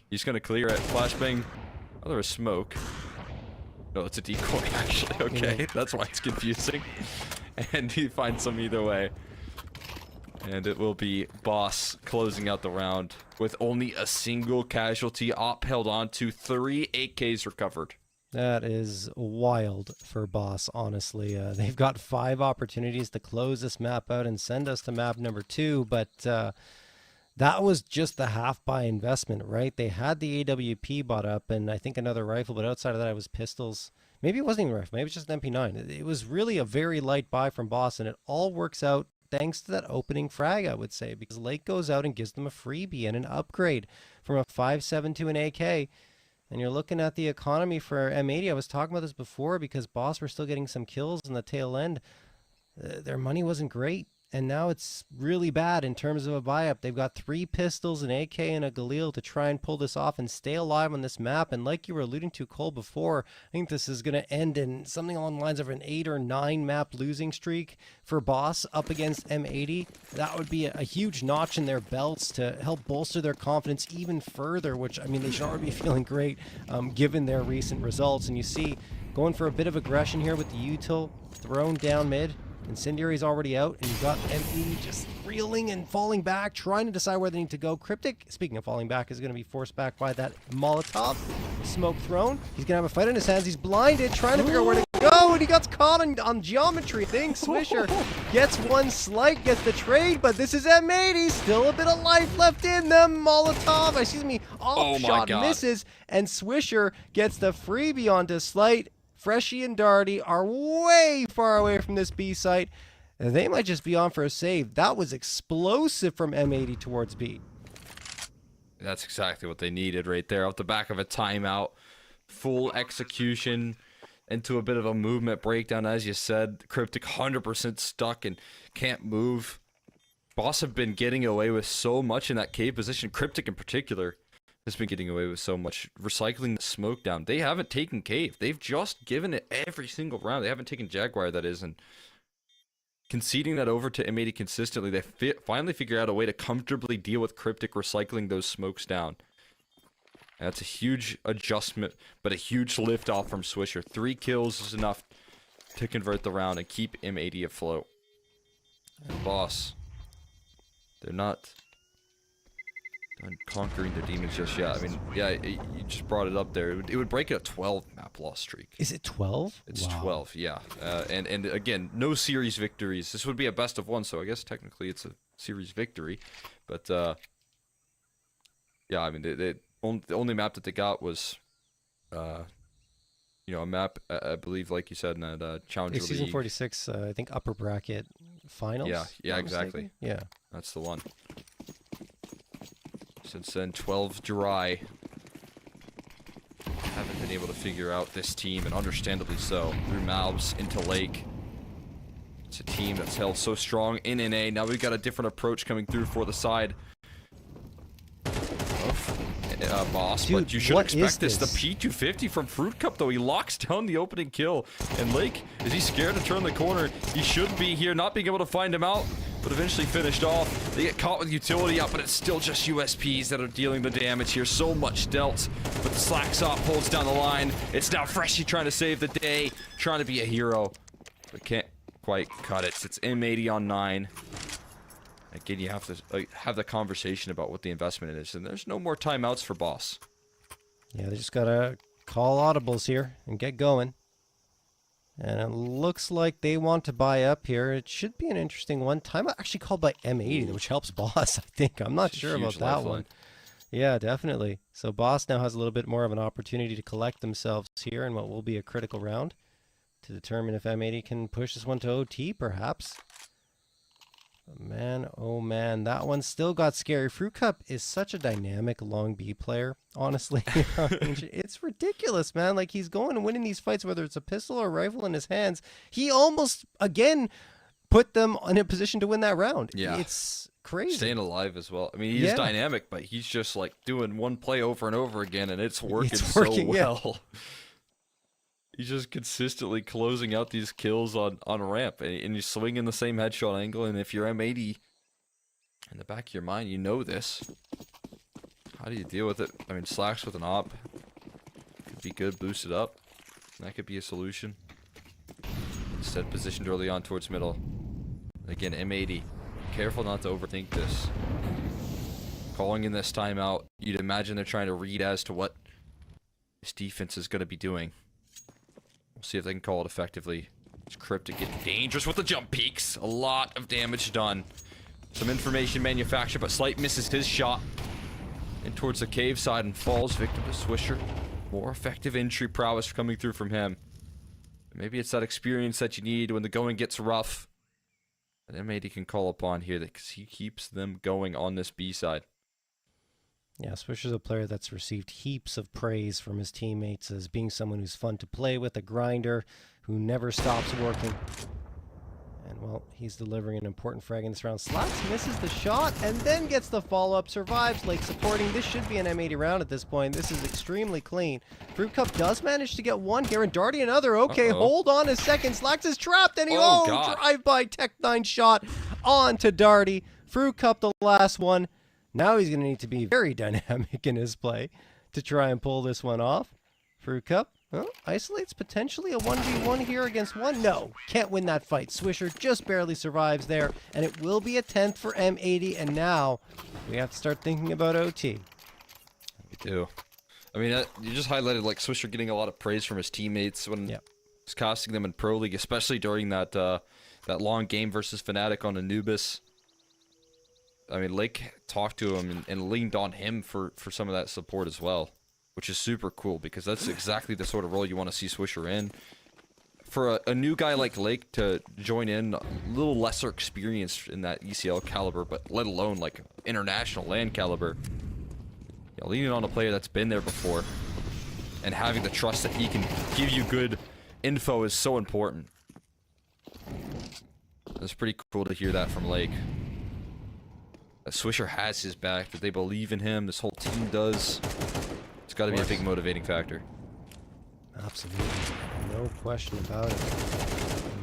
He's going to clear it. Flashbang. Oh, there was smoke. No, it's a decoy, actually. Okay, that's why it's confusing. And he finds some either way. And it will be Boss closing out the round with only a single casualty. Op held on to 3 8Ks recovered. That is wild for Boss, honestly. They've got 5 opportunities to close this map out and send us to map number 2, but that was just the half buy investment, right? They had the AWP bought up and I think another rifle, but outside of that, it was pistols. Maybe it wasn't even a rifle. Maybe it's just an MP9. It was really a very light buy from Boss, and it all works out thanks to that opening frag, I would say, because Lake goes out and gives them a freebie and an upgrade from a 5.7 to an AK. And you're looking at the economy for M80. I was talking about this before because Boss were still getting some kills in the tail end. Their money wasn't great. And now it's really bad in terms of a buy-up. They've got 3 pistols, an AK, and a Galil to try and pull this off and stay alive on this map. And like you were alluding to, Cole, before, I think this is going to end in something along the lines of an 8 or 9 map losing streak for Boss up against M80. That would be a huge notch in their belts to help bolster their confidence even further, which, I mean, they should already be feeling great given their recent results. And you see, going for a bit of aggression here with the util thrown down mid. Incendiary's already out, and you've got M80 just reeling and falling back, trying to decide where they need to go. Cryptic, speaking of falling back, is going to be forced back by that Molotov. Smoke thrown. He's going to have a fight in his hands. He's blinded, trying to figure out where to go, and he got caught on geometry. I think Swisher gets one slight, gets the trade, but this is M80. Still a bit of life left in them. Molotov, excuse me, off shot misses, and Swisher gets the freebie onto Slight. Freshy and Darty are way far away from this B site. They might just be on for a save. That was explosive from M80 towards B. That's exactly what they needed right there. Off the back of a timeout. Full execution into a bit of a movement breakdown, as you said. Cryptic 100% stuck and can't move. Boss have been getting away with so much in that K position. Cryptic in particular has been getting away with so much, recycling the smoke down. They haven't taken cave. They've just given it every single round. They haven't taken Jaguar, that is, and conceding that over to M80 consistently. They finally figure out a way to comfortably deal with Cryptic recycling those smokes down. And that's a huge adjustment, but a huge lift off from Swisher. 3 kills is enough to convert the round and keep M80 afloat. And Boss, they're not conquering their demons just yet. I mean, yeah, you just brought it up there. It would break a 12 map loss streak. Is it 12? It's 12, yeah. And again, no series victories. This would be a best of 1, so I guess technically it's a series victory. But yeah, I mean, the only map that they got was, you know, a map, I believe, like you said, in that Challenger League. Season 46, I think upper bracket finals. Yeah, exactly. Yeah, that's the one. Since then, 12 dry. Haven't been able to figure out this team, and understandably so, through mouths into Lake. It's a team that's held so strong in NA. Now we've got a different approach coming through for the side of Boss. Dude, but you should expect this. The P250 from Fruit Cup, though. He locks down the opening kill. And Lake, is he scared to turn the corner? He should be here, not being able to find him out, but eventually finished off. They get caught with utility up, but it's still just USPs that are dealing the damage here. So much dealt, but the slacks off, holds down the line. It's now Freshy trying to save the day, trying to be a hero, but can't quite cut it. It's M80 on 9. Again, you have to have the conversation about what the investment is, and there's no more timeouts for Boss. Yeah, they just gotta call audibles here and get going. And it looks like they want to buy up here. It should be an interesting one. Timeout actually called by M80, which helps Boss, I think. I'm not sure about that one. Yeah, definitely. So Boss now has a little bit more of an opportunity to collect themselves here in what will be a critical round to determine if M80 can push this one to OT, perhaps. Man, oh man, that one still got scary. Fruit Cup is such a dynamic long B player, honestly. It's ridiculous, man. Like, he's going and winning these fights, whether it's a pistol or a rifle in his hands. He almost, again, put them in a position to win that round. Yeah. It's crazy. Staying alive as well. I mean, he's dynamic, but he's just, like, doing one play over and over again, and it's working so well. Yeah. He's just consistently closing out these kills on ramp, and you swing in the same headshot angle, and if you're M80, in the back of your mind, you know this. How do you deal with it? I mean, slacks with an op could be good, boosted up. That could be a solution. Instead, positioned early on towards middle. Again, M80, careful not to overthink this. Calling in this timeout, you'd imagine they're trying to read as to what this defense is going to be doing. We'll see if they can call it effectively. It's Cryptic getting dangerous with the jump peaks. A lot of damage done. Some information manufactured, but Slight misses his shot. In towards the cave side and falls victim to Swisher. More effective entry prowess coming through from him. Maybe it's that experience that you need when the going gets rough. That M80 can call upon here because he keeps them going on this B side. Yeah, Swisher's a player that's received heaps of praise from his teammates as being someone who's fun to play with, a grinder who never stops working. And, well, he's delivering an important frag in this round. Slats misses the shot and then gets the follow-up. Survives. Lake supporting. This should be an M80 round at this point. This is extremely clean. Fruit Cup does manage to get one here, and Darty another. Okay, hold on a second. Slats is trapped, and he drive-by Tech-9 shot onto Darty. Fruit Cup the last one. Now he's going to need to be very dynamic in his play to try and pull this one off. Fruit Cup. Well, isolates potentially a 1v1 here against one. No, can't win that fight. Swisher just barely survives there, and it will be a 10th for M80, and now we have to start thinking about OT. We do. I mean, you just highlighted, like, Swisher getting a lot of praise from his teammates when he's casting them in Pro League, especially during that that long game versus Fnatic on Anubis. I mean, Lake talked to him and leaned on him for some of that support as well, which is super cool because that's exactly the sort of role you want to see Swisher in. For a new guy like Lake to join in, a little lesser experience in that ECL caliber, but let alone like international LAN caliber, you know, leaning on a player that's been there before and having the trust that he can give you good info is so important. It's pretty cool to hear that from Lake. That Swisher has his back, that they believe in him, this whole team does. It's got to be a big motivating factor. Absolutely. No question about it.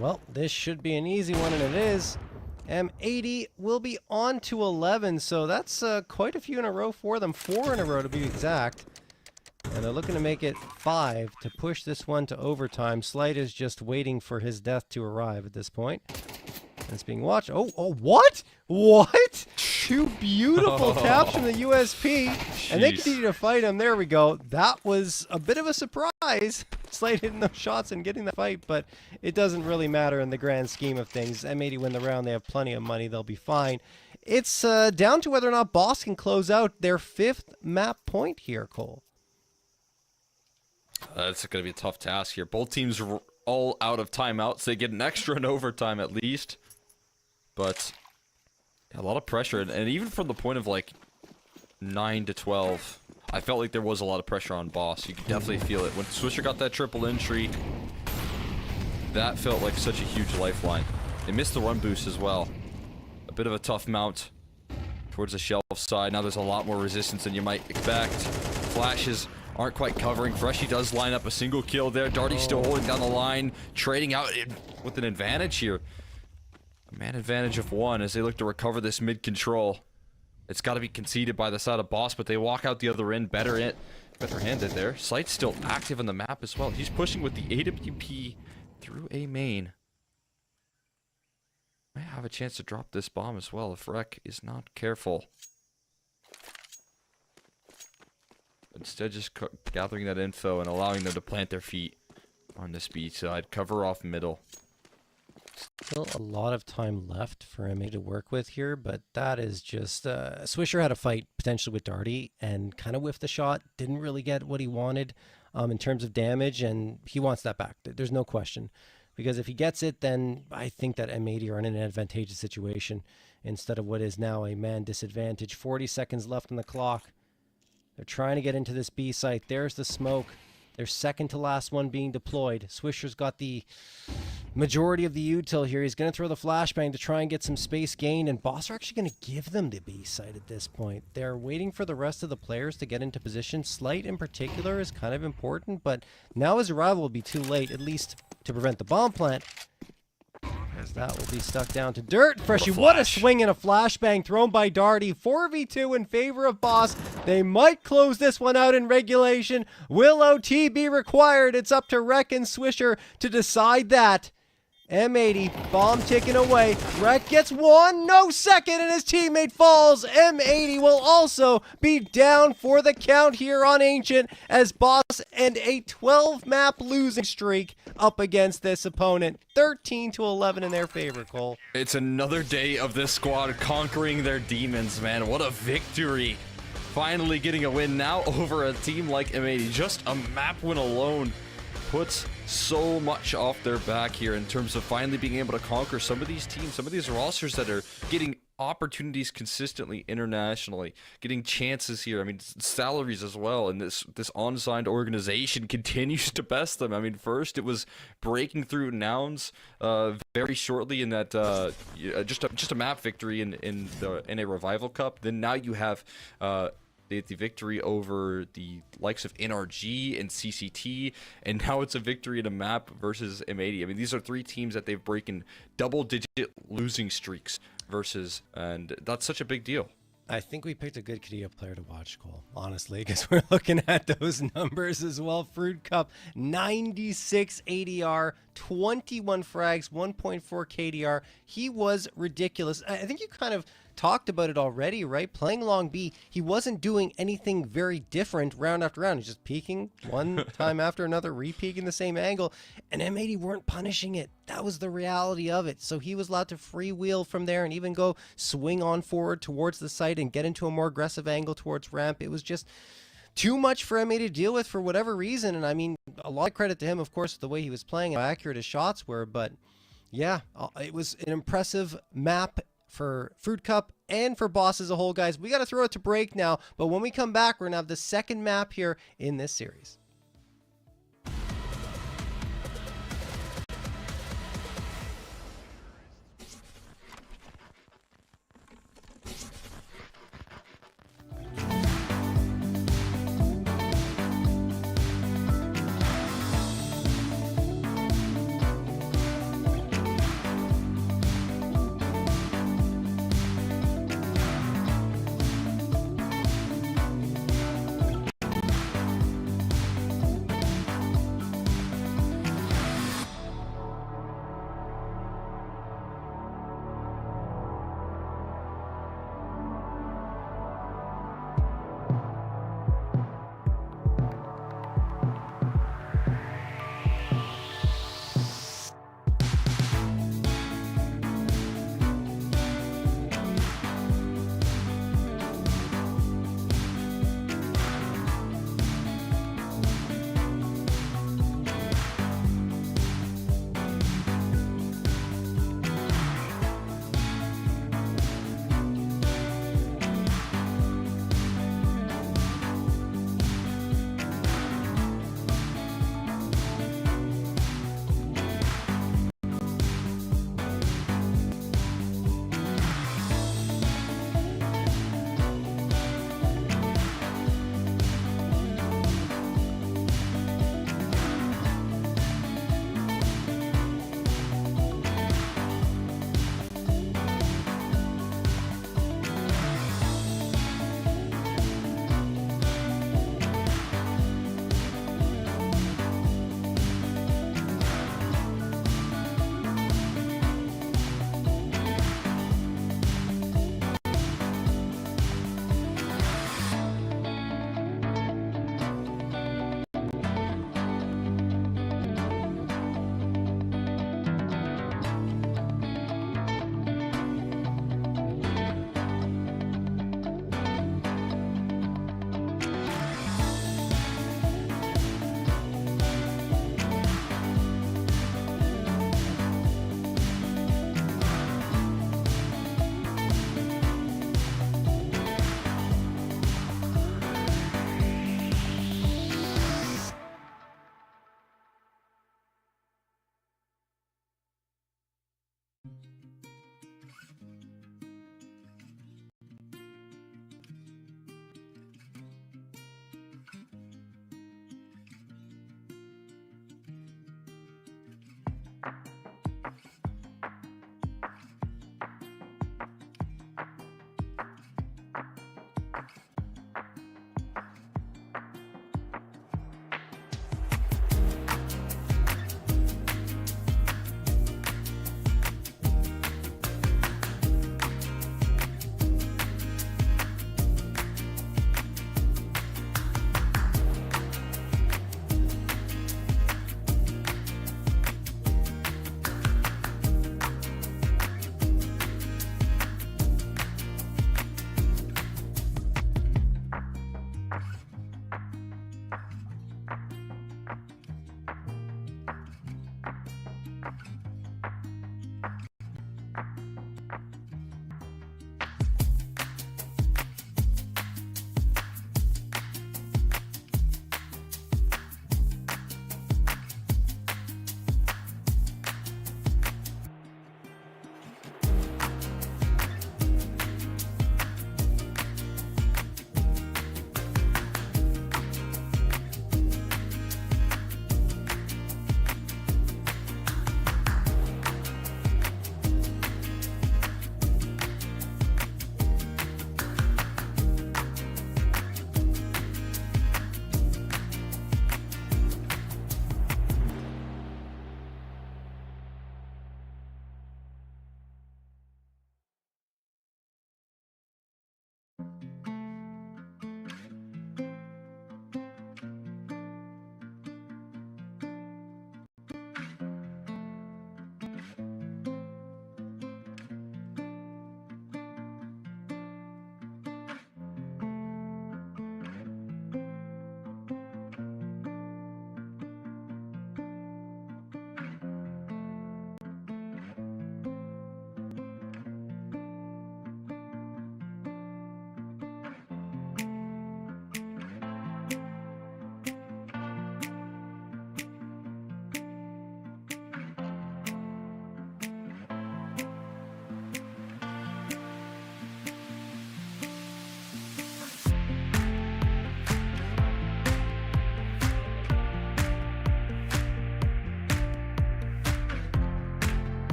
Well, this should be an easy one, and it is. M80 will be on to 11, so that's quite a few in a row for them. 4 in a row to be exact. And they're looking to make it 5 to push this one to overtime. Slight is just waiting for his death to arrive at this point. And it's being watched. Oh, what? What? 2 beautiful taps from the USP. Jeez. And they continue to fight him. There we go. That was a bit of a surprise. Slight hitting those shots and getting the fight, but it doesn't really matter in the grand scheme of things. M80 win the round. They have plenty of money. They'll be fine. It's down to whether or not Boss can close out their 5th map point here, Cole. That's going to be a tough task here. Both teams are all out of timeouts. They get an extra in overtime at least. But a lot of pressure. And even from the point of like 9 to 12, I felt like there was a lot of pressure on Boss. You could definitely feel it. When Swisher got that triple entry, that felt like such a huge lifeline. They missed the run boost as well. A bit of a tough mount towards the shelf side. Now there's a lot more resistance than you might expect. Flashes aren't quite covering. Freshy does line up a single kill there. Darty still holding down the line, trading out with an advantage here. A man advantage of 1 as they look to recover this mid control. It's got to be conceded by the side of Boss, but they walk out the other end better handed there. Sight's still active on the map as well. He's pushing with the AWP through A main. Might have a chance to drop this bomb as well if Rek is not careful. Instead, just gathering that info and allowing them to plant their feet on this B side. Cover off middle. Still a lot of time left for MA to work with here, but that is just... Swisher had a fight potentially with Darty and kind of whiffed the shot. Didn't really get what he wanted in terms of damage, and he wants that back. There's no question. Because if he gets it, then I think that M80 are in an advantageous situation instead of what is now a man disadvantage. 40 seconds left on the clock. They're trying to get into this B site. There's the smoke. Their second to last one being deployed. Swisher's got the majority of the util here. He's going to throw the flashbang to try and get some space gained, and Boss are actually going to give them the B site at this point. They're waiting for the rest of the players to get into position. Slight in particular is kind of important, but now his arrival will be too late, at least to prevent the bomb plant, as that will be stuck down to dirt. Freshy, what a swing and a flashbang thrown by Darty. 4v2 in favor of Boss. They might close this one out in regulation. Will OT be required? It's up to Rek and Swisher to decide that. M80, bomb ticking away. Rhett gets one, no second, and his teammate falls. M80 will also be down for the count here on Ancient as Boss and a 12-map losing streak up against this opponent. 13-11 in their favor, Cole. It's another day of this squad conquering their demons, man. What a victory. Finally getting a win now over a team like M80. Just a map win alone puts so much off their back here in terms of finally being able to conquer some of these teams, some of these rosters that are getting opportunities consistently internationally, getting chances here. I mean, salaries as well, and this unsigned organization continues to best them. I mean, first it was breaking through Nouns very shortly in that just a map victory in a Revival Cup. Then now you have the victory over the likes of NRG and CCT, and now it's a victory in a map versus M80. I mean, these are three teams that they've broken double-digit losing streaks versus, and that's such a big deal. I think we picked a good Kadena player to watch, Cole, honestly, because we're looking at those numbers as well. Fruit Cup, 96 ADR, 21 frags, 1.4 KDR. He was ridiculous. I think you kind of talked about it already, right? Playing Long B, he wasn't doing anything very different round after round. He's just peeking one time after another, re-peeking the same angle, and M80 weren't punishing it. That was the reality of it. So he was allowed to freewheel from there and even go swing on forward towards the site and get into a more aggressive angle towards ramp. It was just too much for M80 to deal with for whatever reason. And I mean, a lot of credit to him, of course, the way he was playing, how accurate his shots were. But yeah, it was an impressive map for Fruit Cup and for Boss as a whole, guys. We got to throw it to break now, but when we come back, we're going to have the second map here in this series.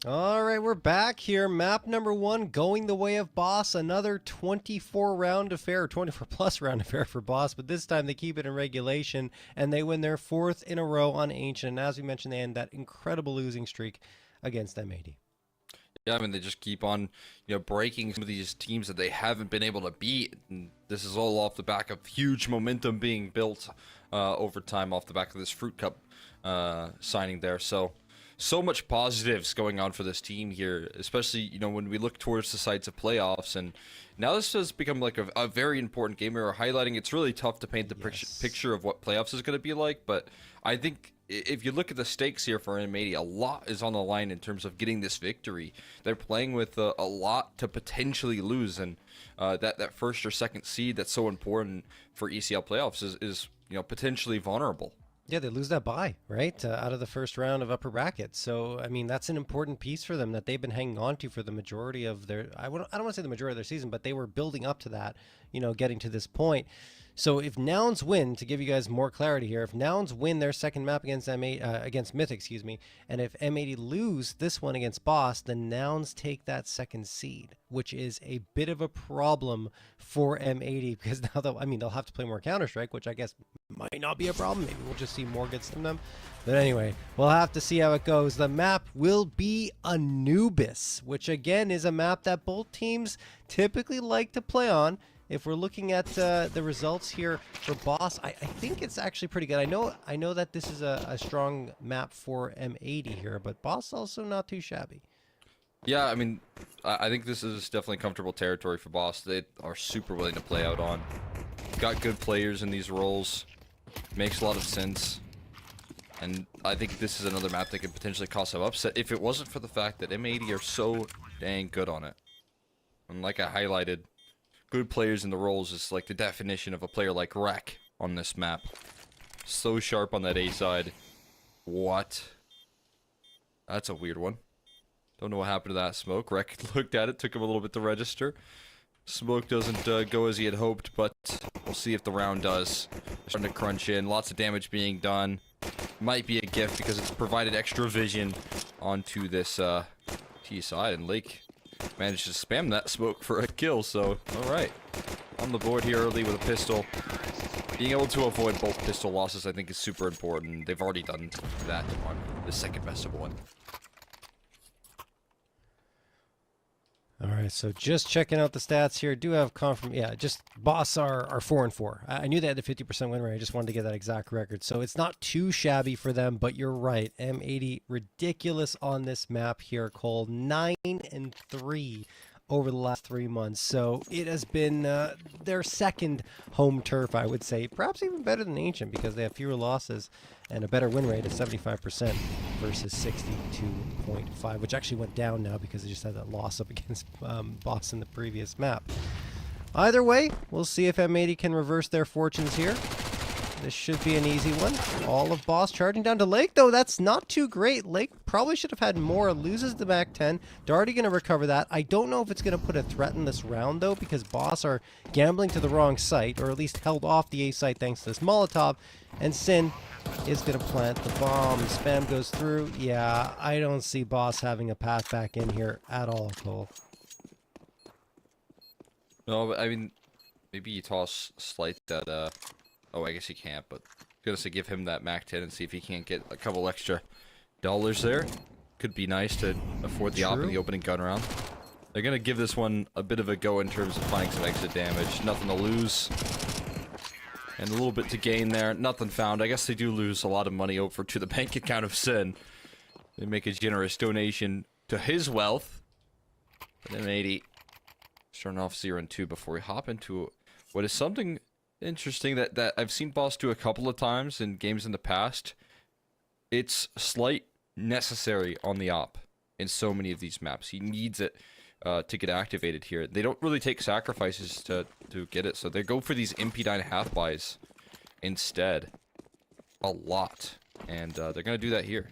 All right, we're back here. Map number 1 going the way of Boss. Another 24 round affair, 24 plus round affair for Boss, but this time they keep it in regulation and they win their 4th in a row on Ancient. And as we mentioned, they end that incredible losing streak against M80. Yeah, I mean, they just keep on, breaking some of these teams that they haven't been able to beat. And this is all off the back of huge momentum being built over time off the back of this Fruit Cup signing there. So much positives going on for this team here, especially, when we look towards the sides of playoffs. And now this has become like a very important game. We are highlighting it's really tough to paint the picture of what playoffs is going to be like, but I think if you look at the stakes here for M80, a lot is on the line in terms of getting this victory. They're playing with a lot to potentially lose, and that first or second seed that's so important for ECL playoffs is potentially vulnerable. Yeah, they lose that bye, right? Out of the first round of upper bracket. So, I mean, that's an important piece for them that they've been hanging on to for the majority of their, I don't want to say the majority of their season, but they were building up to that, getting to this point. So if Nouns win, to give you guys more clarity here, if Nouns win their second map against against Mythic, and if M80 lose this one against Boss, then Nouns take that second seed, which is a bit of a problem for M80 because now they'll have to play more Counter-Strike, which I guess might not be a problem. Maybe we'll just see more gets from them. But anyway, we'll have to see how it goes. The map will be Anubis, which again is a map that both teams typically like to play on. If we're looking at the results here for Boss, I think it's actually pretty good. I know that this is a strong map for M80 here, but Boss also not too shabby. Yeah, I mean, I think this is definitely comfortable territory for Boss. They are super willing to play out on. Got good players in these roles. Makes a lot of sense. And I think this is another map that could potentially cause some upset if it wasn't for the fact that M80 are so dang good on it. And like I highlighted, good players in the roles is like the definition of a player like Rek on this map. So sharp on that A side. What? That's a weird one. Don't know what happened to that smoke. Rek looked at it, took him a little bit to register. Smoke doesn't go as he had hoped, but we'll see if the round does. Starting to crunch in. Lots of damage being done. Might be a gift because it's provided extra vision onto this T side, and Lake managed to spam that smoke for a kill, so alright. On the board here early with a pistol. Being able to avoid both pistol losses I think is super important. They've already done that on the second best of one. Alright, so just checking out the stats here. Do have just Boss are 4-4. I knew they had the 50% win rate. I just wanted to get that exact record. So it's not too shabby for them, but you're right. M80 ridiculous on this map here, Cole. 9-3 over the last 3 months. So it has been their second home turf, I would say. Perhaps even better than Ancient because they have fewer losses and a better win rate of 75% versus 62.5, which actually went down now because they just had that loss up against Boss in the previous map. Either way, we'll see if M80 can reverse their fortunes here. This should be an easy one. All of Boss charging down to Lake, though. That's not too great. Lake probably should have had more. Loses the back 10. Darty going to recover that. I don't know if it's going to put a threat in this round, though, because Boss are gambling to the wrong site, or at least held off the A site thanks to this Molotov. And Sin is going to plant the bomb. Spam goes through. Yeah, I don't see Boss having a path back in here at all, Cole. No, but I mean, maybe you toss Slight that, oh, I guess he can't, but gonna say give him that Mac 10 and see if he can't get a couple extra dollars there. Could be nice to afford the op in the opening gun round. They're gonna give this one a bit of a go in terms of finding some exit damage. Nothing to lose. And a little bit to gain there. Nothing found. I guess they do lose a lot of money over to the bank account of Sin. They make a generous donation to his wealth. But M80 starting off 0-2 before we hop into what is something interesting that I've seen Boss do a couple of times in games in the past. It's Slight necessary on the op in so many of these maps. He needs it to get activated here. They don't really take sacrifices to get it, so they go for these MP9 half-buys instead. A lot. And they're going to do that here.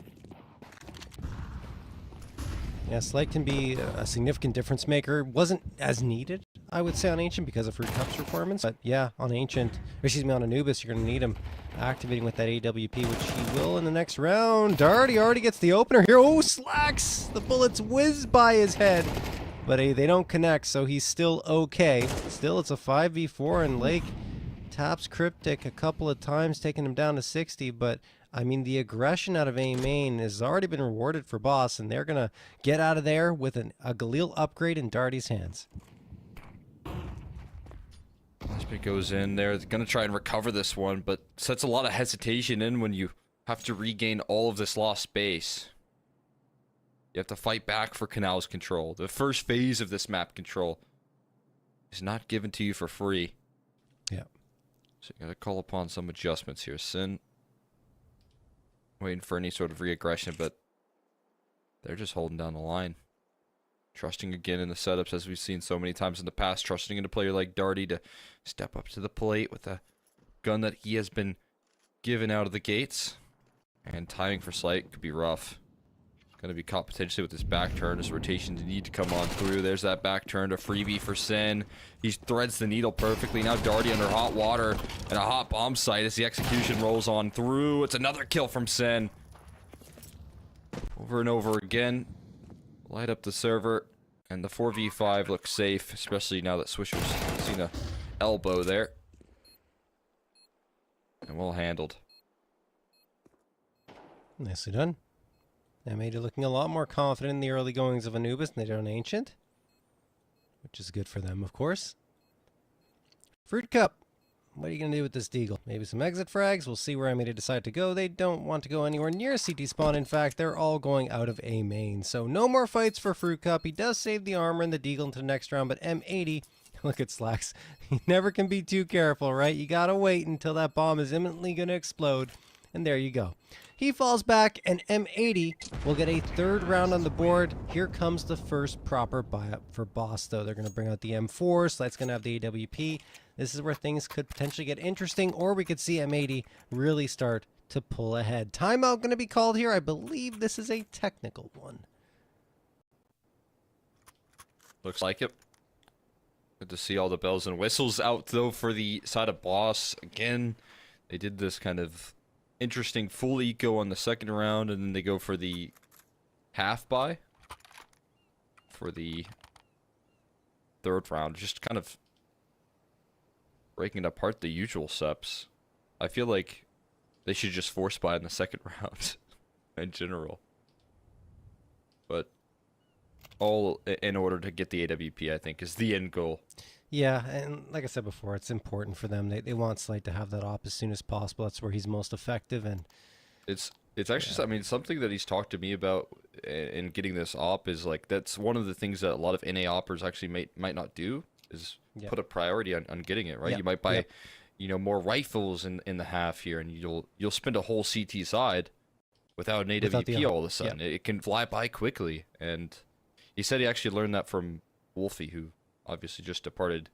Yeah, Slight can be a significant difference maker. Wasn't as needed, I would say, on Ancient because of Fruit Cup's requirements. But yeah, on Ancient, or excuse me, on Anubis, you're going to need him activating with that AWP, which he will in the next round. Darty already gets the opener here. Oh, Slacks! The bullets whiz by his head. But they don't connect, so he's still okay. Still, it's a 5v4, and Lake taps Cryptic a couple of times, taking him down to 60, but I mean, the aggression out of A main has already been rewarded for Boss, and they're going to get out of there with a Galil upgrade in Darty's hands. It goes in there. They're going to try and recover this one, but sets a lot of hesitation in when you have to regain all of this lost space. You have to fight back for Canal's control. The first phase of this map control is not given to you for free. Yeah. So you got to call upon some adjustments here. Sin waiting for any sort of re-aggression, but they're just holding down the line. Trusting again in the setups, as we've seen so many times in the past. Trusting in a player like Darty to step up to the plate with a gun that he has been given out of the gates. And timing for Slight could be rough. Going to be caught potentially with this back turn. His rotations need to come on through. There's that back turn to freebie for Sin. He threads the needle perfectly. Now Darty under hot water and a hot bomb site as the execution rolls on through. It's another kill from Sin. Over and over again. Light up the server. And the 4v5 looks safe, especially now that Swisher's seen a elbow there. And well handled. Nicely done. M80 looking a lot more confident in the early goings of Anubis than they did on Ancient, which is good for them, of course. Fruit Cup. What are you going to do with this Deagle? Maybe some exit frags. We'll see where M80 decide to go. They don't want to go anywhere near CT spawn. In fact, they're all going out of A main. So no more fights for Fruit Cup. He does save the armor and the Deagle into the next round, but M80, look at Slacks. He never can be too careful, right? You got to wait until that bomb is imminently going to explode. And there you go. He falls back, and M80 will get a third round on the board. Here comes the first proper buy-up for Boss, though. They're going to bring out the M4, so that's going to have the AWP. This is where things could potentially get interesting, or we could see M80 really start to pull ahead. Timeout going to be called here. I believe this is a technical one. Looks like it. Good to see all the bells and whistles out, though, for the side of Boss. Again, they did this kind of interesting full eco on the second round, and then they go for the half buy for the third round. Just kind of breaking apart the usual seps. I feel like they should just force buy in the second round in general. But all in order to get the AWP, I think, is the end goal. Yeah, and like I said before, it's important for them. They want Slight to have that op as soon as possible. That's where he's most effective, and it's actually, yeah. I mean, something that he's talked to me about in getting this op is like that's one of the things that a lot of NA oppers actually might not do is put a priority on getting it, right? You might buy, you know, more rifles in the half here, and you'll spend a whole CT side without an AWP all of a sudden. It can fly by quickly, and he said he actually learned that from Wolfie, who obviously just departed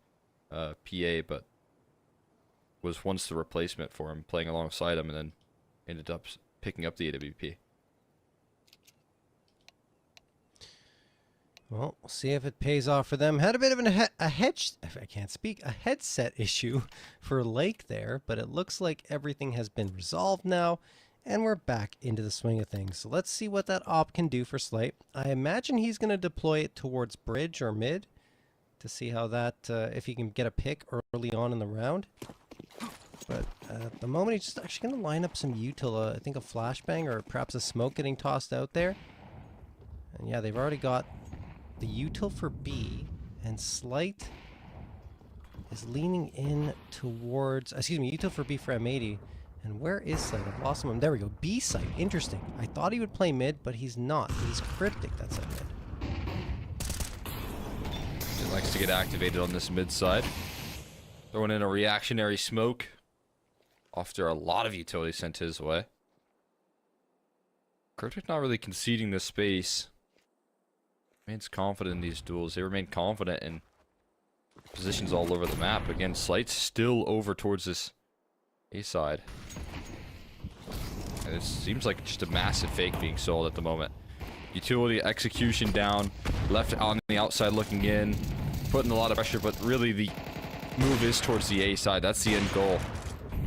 PA, but was once the replacement for him, playing alongside him, and then ended up picking up the AWP. Well, we'll see if it pays off for them. Had a bit of a headset issue for Lake there, but it looks like everything has been resolved now, and we're back into the swing of things. So let's see what that op can do for Slight. I imagine he's going to deploy it towards bridge or mid to see how that, if he can get a pick early on in the round. But at the moment, he's just actually going to line up some util, I think a flashbang or perhaps a smoke getting tossed out there. And yeah, they've already got the util for B, and Slight is leaning in towards, excuse me, util for B for M80. And where is Slight? I've lost him. There we go. B site. Interesting. I thought he would play mid, but he's not. He's cryptic. That's at mid. He likes to get activated on this mid side. Throwing in a reactionary smoke after a lot of utility sent his way. Cryptic not really conceding this space. Remains confident in these duels. They remain confident in positions all over the map. Again, Slight's still over towards this A side. And it seems like just a massive fake being sold at the moment. Utility execution down. Left on the outside looking in. putting a lot of pressure, but really the move is towards the A side. That's the end goal.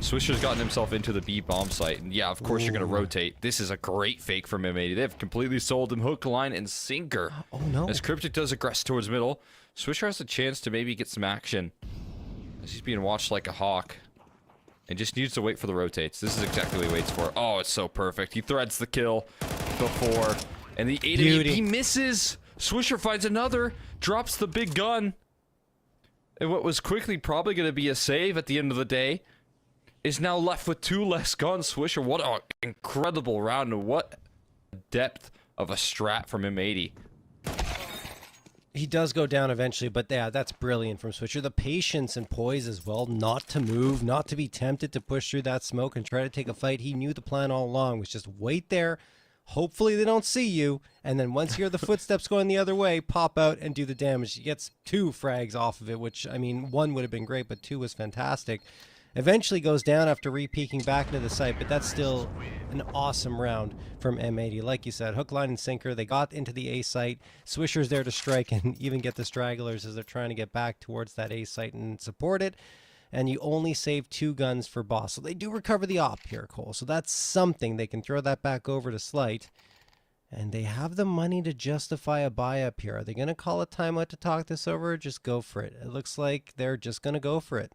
Swisher's gotten himself into the B bomb site, and yeah, of course you're going to rotate. This is a great fake from M80. They've completely sold him hook, line, and sinker. Oh no. As Cryptic does aggress towards middle, Swisher has a chance to maybe get some action, as he's being watched like a hawk, and just needs to wait for the rotates. This is exactly what he waits for. Oh, it's so perfect. He threads the kill before, and the AWP misses. Swisher finds another, drops the big gun, and what was quickly probably going to be a save at the end of the day is now left with 2 less guns. Swisher, what an incredible round, and what depth of a strat from M80. He does go down eventually, but yeah, that's brilliant from Swisher. The patience and poise as well, not to move, not to be tempted to push through that smoke and try to take a fight. He knew the plan all along, was just wait there. Hopefully they don't see you, and then once you hear the footsteps going the other way, pop out and do the damage. He gets 2 frags off of it, which, I mean, 1 would have been great, but 2 was fantastic. Eventually goes down after re-peeking back into the site, but that's still an awesome round from M80. Like you said, hook, line, and sinker. They got into the A site. Swisher's there to strike and even get the stragglers as they're trying to get back towards that A site and support it. And you only save 2 guns for boss. So they do recover the op here, Cole. So that's something. They can throw that back over to Slight. And they have the money to justify a buy up here. Are they going to call a timeout to talk this over or just go for it? It looks like they're just going to go for it.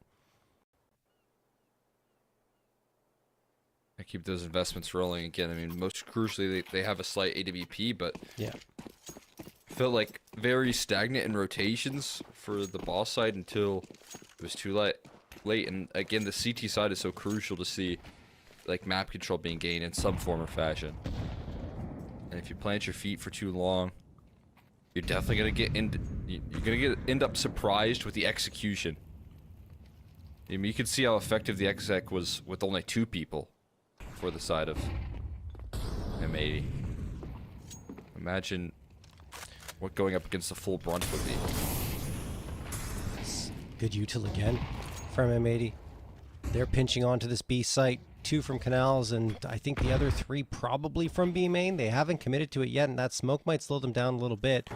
I keep those investments rolling again. I mean, most crucially, they have a slight AWP, but yeah, I felt like very stagnant in rotations for the boss side until it was too late. And again, the CT side is so crucial to see, like, map control being gained in some form or fashion. And if you plant your feet for too long, you're definitely gonna end up surprised with the execution. I mean, you can see how effective the exec was with only 2 people for the side of M80. Imagine what going up against the full brunt would be. Good util again from M80. They're pinching onto this B site. 2 from Canals, and I think the other 3 probably from B main. They haven't committed to it yet, and that smoke might slow them down a little bit.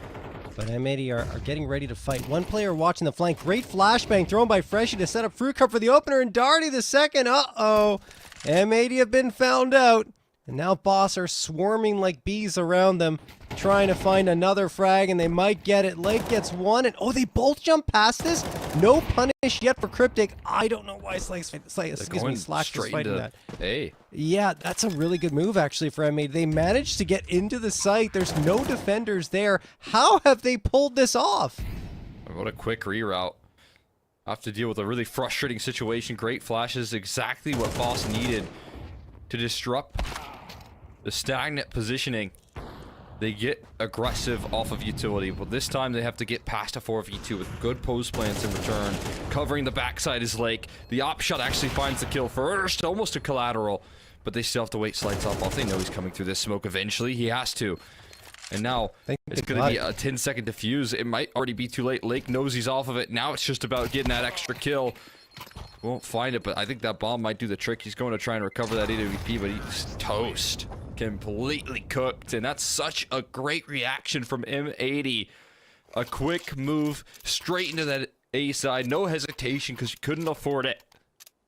But M80 are getting ready to fight. 1 player watching the flank. Great flashbang thrown by Freshie to set up Fruit Cup for the opener, and Darty the second. Uh-oh. M80 have been found out. And now Boss are swarming like bees around them, trying to find another frag, and they might get it. Lake gets 1, and oh, they both jump past this? No punish yet for Cryptic. I don't know why Slack's fighting that. Hey. Yeah, that's a really good move, actually, for M80. They managed to get into the site. There's no defenders there. How have they pulled this off? What a quick reroute. Have to deal with a really frustrating situation. Great flashes, exactly what Boss needed to disrupt the stagnant positioning. They get aggressive off of utility, but this time they have to get past a 4v2 with good post plants in return. Covering the backside is Lake. The op shot actually finds the kill first, almost a collateral, but they still have to wait Slights up off. They know he's coming through this smoke eventually. He has to. And now it's going to be a 10-second defuse. It might already be too late. Lake knows he's off of it. Now it's just about getting that extra kill. Won't find it, but I think that bomb might do the trick. He's going to try and recover that AWP, but he's toast. Completely cooked, and that's such a great reaction from M80. A quick move straight into that A side. No hesitation because you couldn't afford it.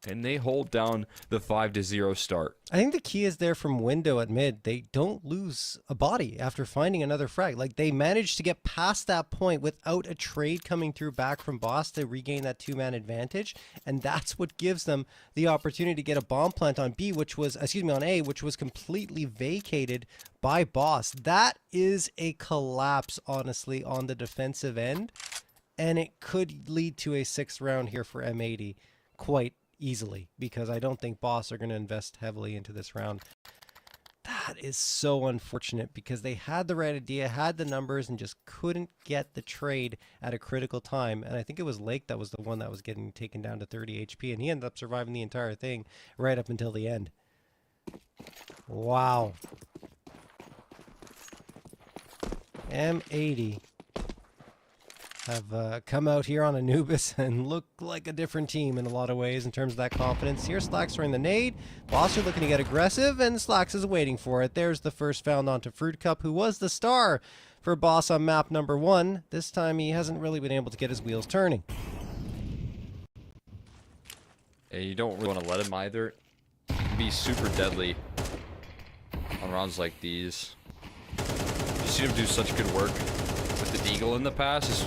And they hold down the 5-0 start. I think the key is there from window at mid. They don't lose a body after finding another frag. Like, they managed to get past that point without a trade coming through back from Boss to regain that 2-man advantage. And that's what gives them the opportunity to get a bomb plant on B, which was, on A, which was completely vacated by Boss. That is a collapse, honestly, on the defensive end. And it could lead to a 6th round here for M80 quite easily, because I don't think Boss are going to invest heavily into this round. That is so unfortunate because they had the right idea, had the numbers, and just couldn't get the trade at a critical time. And I think it was Lake that was the one that was getting taken down to 30 HP, and he ended up surviving the entire thing right up until the end. Wow. M80 have come out here on Anubis and look like a different team in a lot of ways in terms of that confidence. Here, Slacks throwing the nade. Boss are looking to get aggressive, and Slacks is waiting for it. There's the first found onto Fruit Cup, who was the star for Boss on map number 1. This time he hasn't really been able to get his wheels turning. And you don't really want to let him either. He can be super deadly on rounds like these. You've seen him do such good work with the Deagle in the past. This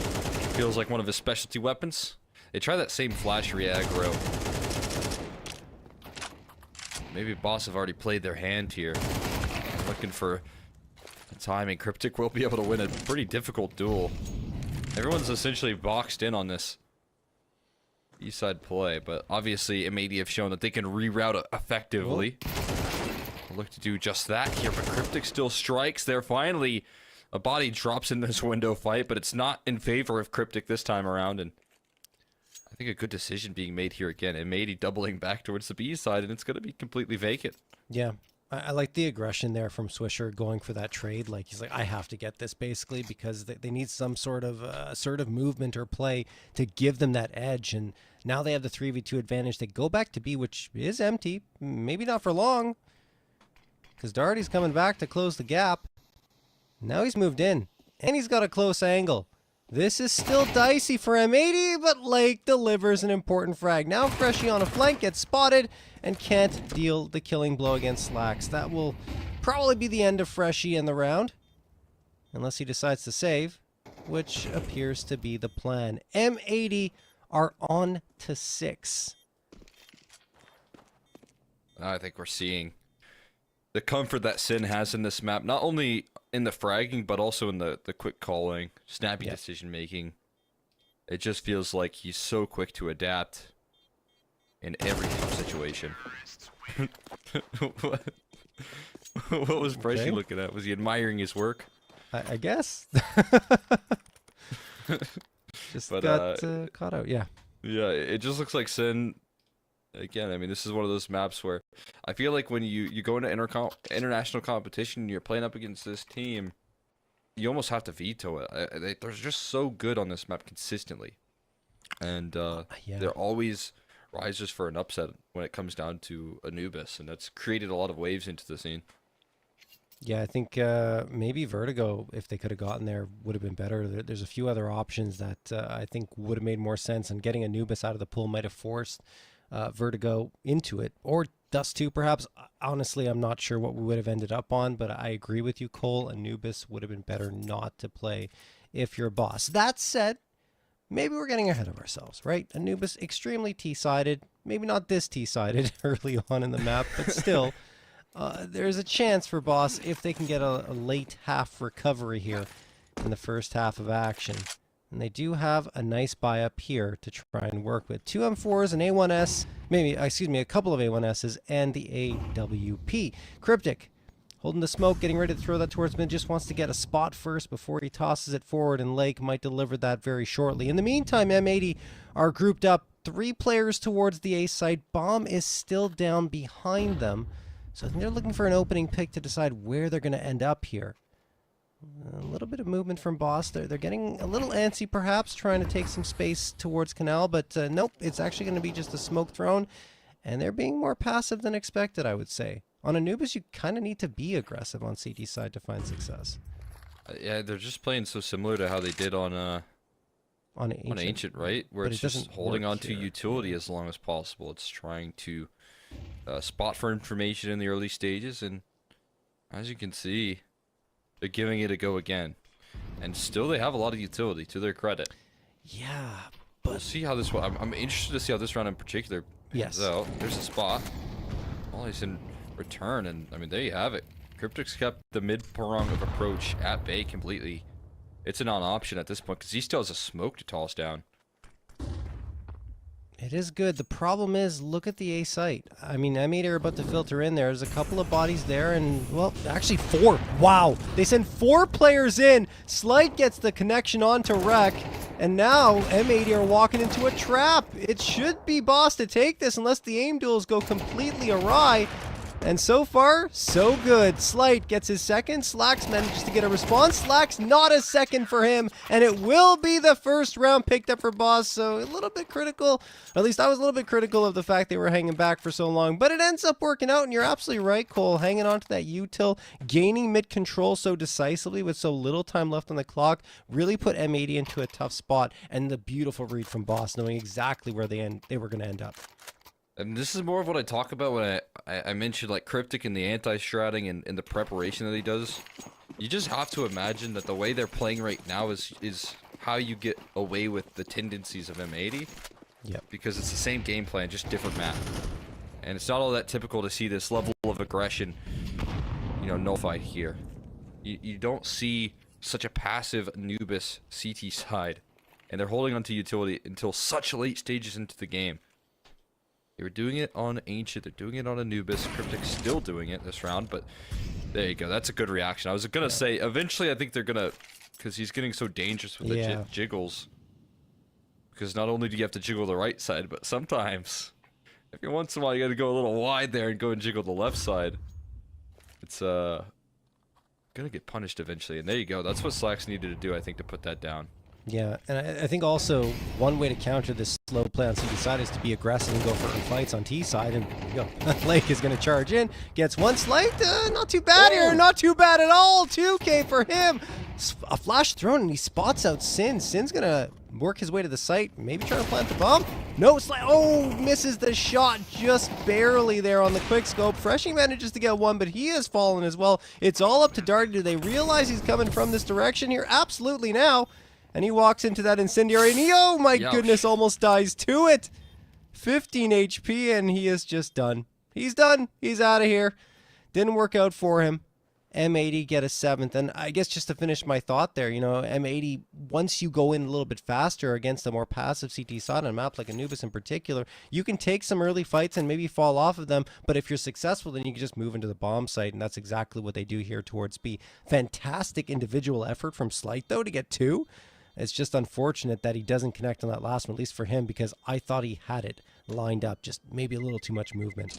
feels like one of his specialty weapons. They try that same flashery aggro. Maybe Boss have already played their hand here. Looking for the timing. Cryptic will be able to win a pretty difficult duel. Everyone's essentially boxed in on this east side play, but obviously M80 have shown that they can reroute it effectively. Look to do just that here, but Cryptic still strikes there. Finally, a body drops in this window fight, but it's not in favor of Cryptic this time around, and I think a good decision being made here again. M80 doubling back towards the B side, and it's going to be completely vacant. Yeah, I like the aggression there from Swisher going for that trade. Like, he's like, I have to get this, basically, because they need some sort of assertive movement or play to give them that edge, and now they have the 3v2 advantage. They go back to B, which is empty. Maybe not for long, because Darty's coming back to close the gap. Now he's moved in, and he's got a close angle. This is still dicey for M80, but Lake delivers an important frag. Now Freshie on a flank gets spotted and can't deal the killing blow against Slacks. That will probably be the end of Freshie in the round, unless he decides to save, which appears to be the plan. M80 are on to 6. I think we're seeing the comfort that Sin has in this map, not only in the fragging, but also in the quick calling, snappy decision making. It just feels like he's so quick to adapt in every tough situation. What was Freshie looking at? Was he admiring his work? I guess. Just but, got caught out, yeah. Yeah, it just looks like Sin. Again, I mean, this is one of those maps where I feel like when you go into international competition and you're playing up against this team, you almost have to veto it. They're just so good on this map consistently. And they're always risers for an upset when it comes down to Anubis, and that's created a lot of waves into the scene. Yeah, I think maybe Vertigo, if they could have gotten there, would have been better. There's a few other options that I think would have made more sense, and getting Anubis out of the pool might have forced Vertigo into it, or Dust 2 perhaps. Honestly, I'm not sure what we would have ended up on, but I agree with you, Cole. Anubis would have been better not to play if you're Boss. That said, maybe we're getting ahead of ourselves, right? Anubis extremely T-sided, maybe not this T-sided early on in the map, but still, there's a chance for Boss if they can get a late half recovery here in the first half of action. And they do have a nice buy up here to try and work with. 2 M4s, an A1S, a couple of A1Ss, and the AWP. Cryptic, holding the smoke, getting ready to throw that towards mid, just wants to get a spot first before he tosses it forward, and Lake might deliver that very shortly. In the meantime, M80 are grouped up, 3 players towards the A site. Bomb is still down behind them, so I think they're looking for an opening pick to decide where they're going to end up here. A little bit of movement from Boss. They're getting a little antsy, perhaps, trying to take some space towards Canal, but nope, it's actually going to be just a smoke thrown, and they're being more passive than expected, I would say. On Anubis, you kind of need to be aggressive on CT side to find success. Yeah, they're just playing so similar to how they did on Ancient, right? Where it's just holding on to utility as long as possible. It's trying to spot for information in the early stages, and as you can see, they're giving it a go again. And still they have a lot of utility, to their credit. Yeah, but we'll see how this one... I'm interested to see how this round in particular pans out. There's a spot. Well, he's in return, and I mean, there you have it. Cryptic's kept the mid-prong of approach at bay completely. It's a non-option at this point, because he still has a smoke to toss down. It is good. The problem is, look at the A site. I mean, M80 are about to filter in there. There's a couple of bodies there, and, well, actually 4. Wow. They send 4 players in. Slight gets the connection onto Wreck, and now M80 are walking into a trap. It should be Boss to take this unless the aim duels go completely awry. And so far, so good. Slight gets his second. Slacks manages to get a response. Slacks not a second for him. And it will be the first round picked up for Boss. So a little bit critical. At least I was a little bit critical of the fact they were hanging back for so long. But it ends up working out. And you're absolutely right, Cole. Hanging on to that util, gaining mid-control so decisively with so little time left on the clock, really put M80 into a tough spot. And the beautiful read from Boss, knowing exactly where they were going to end up. And this is more of what I talk about when I mentioned like Cryptic and the anti-stratting and the preparation that he does. You just have to imagine that the way they're playing right now is how you get away with the tendencies of M80. Yep. Because it's the same game plan, just different map. And it's not all that typical to see this level of aggression, you know, nullified here. You don't see such a passive Anubis CT side. And they're holding onto utility until such late stages into the game. They were doing it on Ancient, they're doing it on Anubis. Cryptic's still doing it this round, but there you go. That's a good reaction. I was gonna say, eventually I think they're gonna, because he's getting so dangerous with the jiggles. Because not only do you have to jiggle the right side, but sometimes, every once in a while, you gotta go a little wide there and go and jiggle the left side. It's gonna get punished eventually, and there you go. That's what Slacks needed to do, I think, to put that down. Yeah, and I think also one way to counter this slow play on CT side is to be aggressive and go for fights on T side. And you know, Lake is going to charge in, gets one Slight, not too bad here, not too bad at all. 2K for him. A flash thrown, and he spots out Sin. Sin's going to work his way to the site, maybe trying to plant the bomb. No, Slight, misses the shot just barely there on the quick scope. Freshie manages to get one, but he has fallen as well. It's all up to Darty. Do they realize he's coming from this direction here? Absolutely now. And he walks into that incendiary, and he, oh my goodness, almost dies to it. 15 HP, and he is just done. He's done. He's out of here. Didn't work out for him. M80 get a 7th. And I guess just to finish my thought there, you know, M80, once you go in a little bit faster against a more passive CT side on a map like Anubis in particular, you can take some early fights and maybe fall off of them. But if you're successful, then you can just move into the bomb site. And that's exactly what they do here towards B. Fantastic individual effort from Slight, though, to get 2. It's just unfortunate that he doesn't connect on that last one, at least for him, because I thought he had it lined up. Just maybe a little too much movement.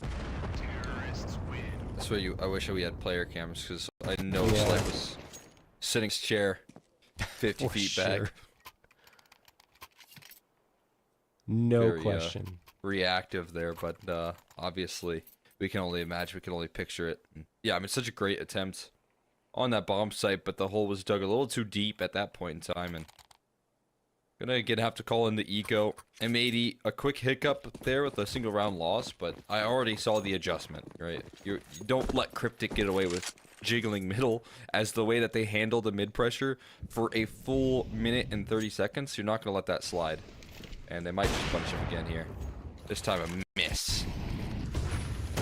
That's why I wish we had player cams, because I know Slight was sitting in his chair 50 feet back. No Very, question. Reactive there, but obviously we can only imagine, we can only picture it. Yeah, I mean, such a great attempt on that bomb site, but the hole was dug a little too deep at that point in time, and gonna again have to call in the eco. M80, a quick hiccup there with a single round loss, but I already saw the adjustment, right? You don't let Cryptic get away with jiggling middle, as the way that they handle the mid pressure for a full minute and 30 seconds. You're not gonna let that slide, and they might just punish him again here. This time a miss.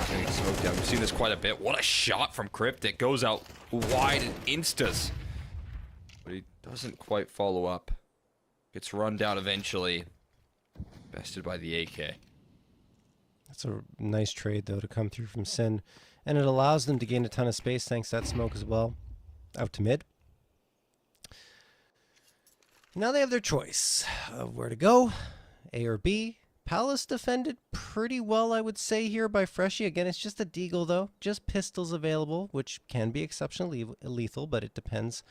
Getting smoked down. We've seen this quite a bit. What a shot from Cryptic. Goes out wide and instas, but he doesn't quite follow up. Gets run down eventually. Bested by the AK. That's a nice trade, though, to come through from Sin. And it allows them to gain a ton of space thanks to that smoke as well. Out to mid. Now they have their choice of where to go. A or B. Palace defended pretty well, I would say, here by Freshie. Again, it's just a deagle, though. Just pistols available, which can be exceptionally lethal, but it depends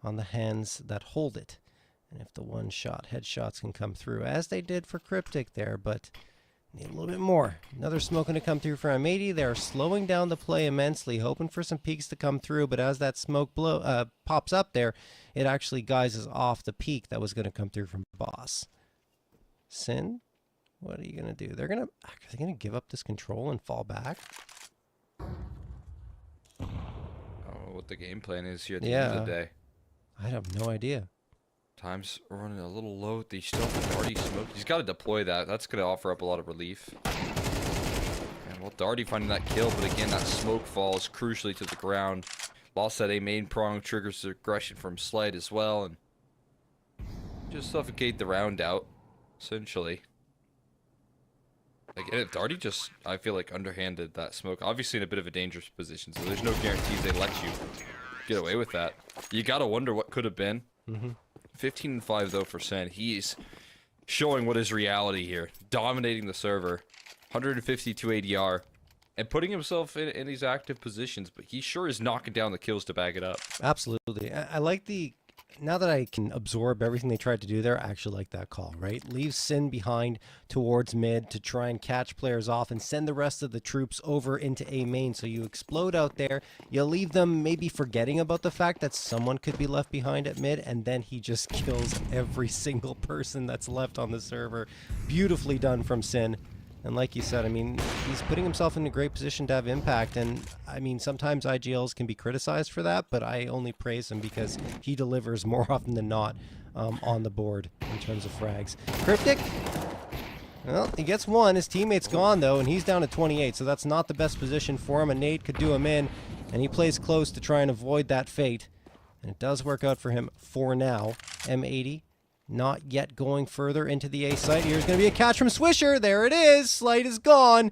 on the hands that hold it. And if the one-shot headshots can come through, as they did for Cryptic there, but need a little bit more. Another smoke going to come through for M80. They're slowing down the play immensely, hoping for some peaks to come through, but as that smoke pops up there, it actually guises off the peak that was going to come through from Boss. Sin, what are you going to do? Are they going to give up this control and fall back? I don't know what the game plan is here at the end of the day. I have no idea. Time's running a little low. They still have Darty smoke. He's got to deploy that. That's going to offer up a lot of relief. And well, Darty finding that kill, but again, that smoke falls crucially to the ground. Lost that A main prong, triggers aggression from Slight as well, and just suffocate the round out, essentially. Again, Darty just, I feel like, underhanded that smoke. Obviously in a bit of a dangerous position, so there's no guarantees they let you get away with that. You got to wonder what could have been. 15-5 though for Sen. He's showing what is reality here. Dominating the server. 152 ADR. and putting himself in these active positions, but he sure is knocking down the kills to back it up. Absolutely. I like the, now that I can absorb everything they tried to do there, I actually like that call, right? Leave Sin behind towards mid to try and catch players off and send the rest of the troops over into A main. So you explode out there, you leave them maybe forgetting about the fact that someone could be left behind at mid, and then he just kills every single person that's left on the server. Beautifully done from Sin. And like you said, I mean, he's putting himself in a great position to have impact. And I mean, sometimes IGLs can be criticized for that, but I only praise him because he delivers more often than not on the board in terms of frags. Cryptic, well, he gets one. His teammate's gone, though, and he's down to 28, so that's not the best position for him. A nade could do him in, and he plays close to try and avoid that fate. And it does work out for him for now. M80. Not yet going further into the A site. Here's going to be a catch from Swisher. There it is. Slight is gone.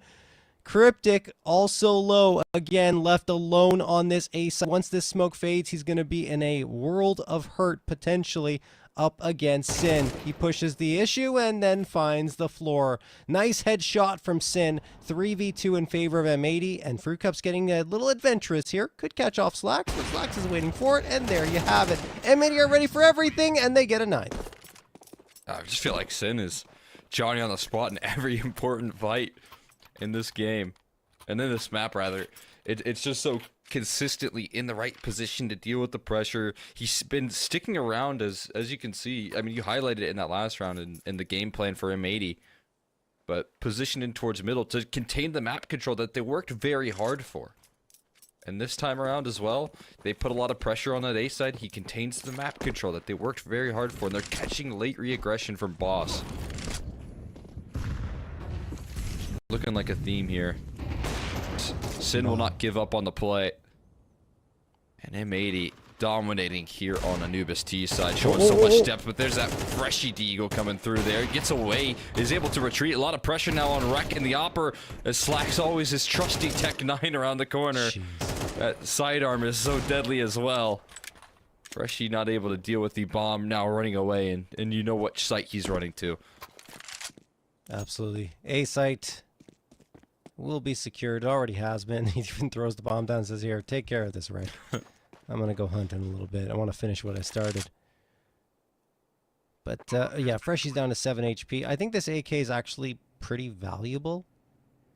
Cryptic also low. Again, left alone on this A site. Once this smoke fades, he's going to be in a world of hurt, potentially, up against Sin. He pushes the issue and then finds the floor. Nice headshot from Sin. 3v2 in favor of M80, and Fruit Cup's getting a little adventurous here. Could catch off Slacks, but Slacks is waiting for it, and there you have it. M80 are ready for everything, and they get a 9. I just feel like Sin is Johnny on the spot in every important fight in this game. And in this map, rather. It's just so consistently in the right position to deal with the pressure. He's been sticking around, as you can see. I mean, you highlighted it in that last round in the game plan for M80. But positioned in towards middle to contain the map control that they worked very hard for. And this time around as well, they put a lot of pressure on that A side. He contains the map control that they worked very hard for, and they're catching late re-aggression from Boss. Looking like a theme here. Sin will not give up on the play. And M80 dominating here on Anubis T side, showing so much depth, but there's that Freshy Deagle coming through there. Gets away, is able to retreat. A lot of pressure now on Wreck in the upper, as Slack's always his trusty Tech 9 around the corner. Jeez. That sidearm is so deadly as well. Freshy not able to deal with the bomb, now running away, and you know which site he's running to. Absolutely. A site will be secured. Already has been. He even throws the bomb down and says, here, take care of this, right? I'm going to go hunt in a little bit. I want to finish what I started. But, yeah, Freshy's down to 7 HP. I think this AK is actually pretty valuable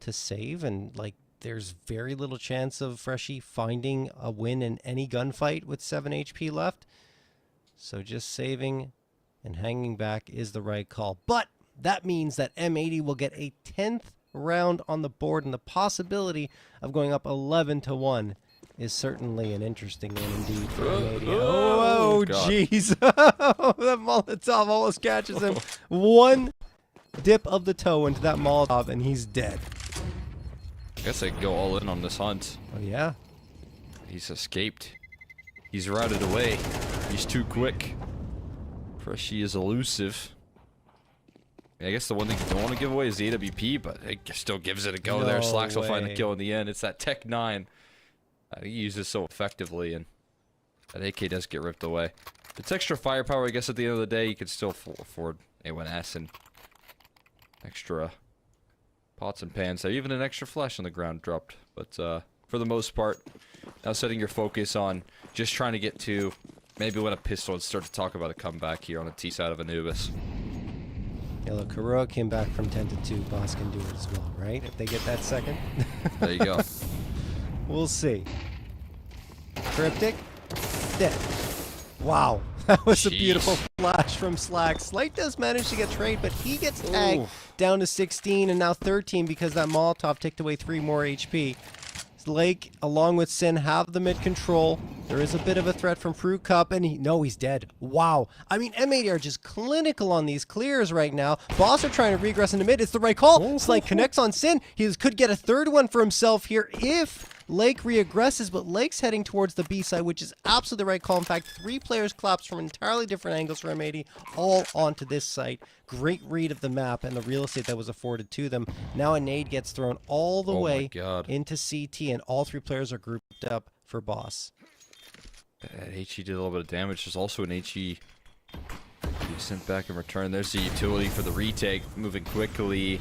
to save, and, like, there's very little chance of Freshy finding a win in any gunfight with 7 HP left. So just saving and hanging back is the right call. But that means that M80 will get a 10th round on the board, and the possibility of going up 11-1 is certainly an interesting one indeed for M80. Oh, jeez. That Molotov almost catches him. One dip of the toe into that Molotov, and he's dead. I guess I could go all in on this hunt. Oh, yeah? He's escaped. He's routed away. He's too quick. Freshy is elusive. I guess the one thing you don't want to give away is the AWP, but it still gives it a go there. Slacks will find the kill in the end. It's that Tech 9. He uses so effectively, and that AK does get ripped away. It's extra firepower, I guess, at the end of the day. You can still afford A1S and extra pots and pans there. Even an extra flash on the ground dropped. But for the most part, now setting your focus on just trying to get to maybe win a pistol and start to talk about a comeback here on the T side of Anubis. Yeah, look, Karua came back from 10-2. Boss can do it as well, right? If they get that second. There you go. We'll see. Cryptic, dead. Wow, that was a beautiful flash from Slack. Slight does manage to get trade, but he gets tagged down to 16 and now 13 because that Molotov ticked away 3 more HP. Lake, along with Sin, have the mid control. There is a bit of a threat from Fruit Cup, and he's dead. Wow. I mean, M80 are just clinical on these clears right now. Boss are trying to regress into mid. It's the right call. Slake connects on Sin. He could get a third one for himself here if Lake reaggresses, but Lake's heading towards the B side, which is absolutely the right call. In fact, 3 players collapsed from entirely different angles for M80, all onto this site. Great read of the map and the real estate that was afforded to them. Now a nade gets thrown all the way into CT, and all 3 players are grouped up for Boss. That HE did a little bit of damage. There's also an HE sent back in return. There's the utility for the retake, moving quickly.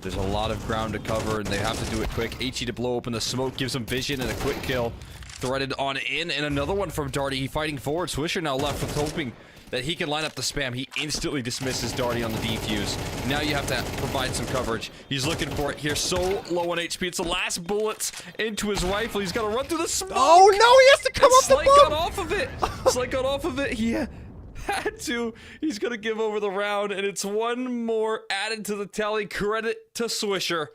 There's a lot of ground to cover, and they have to do it quick. HE to blow open the smoke, gives him vision and a quick kill. Threaded on in, and another one from Darty. He fighting forward. Swisher now left with hoping that he can line up the spam. He instantly dismisses Darty on the defuse. Now you have to provide some coverage. He's looking for it here. So low on HP. It's the last bullets into his rifle. He's got to run through the smoke. Oh, no, he has to come up the Slight bump. got off of it. Slight got off of it. He had to. He's going to give over the round, and it's one more added to the tally. Credit to Swisher.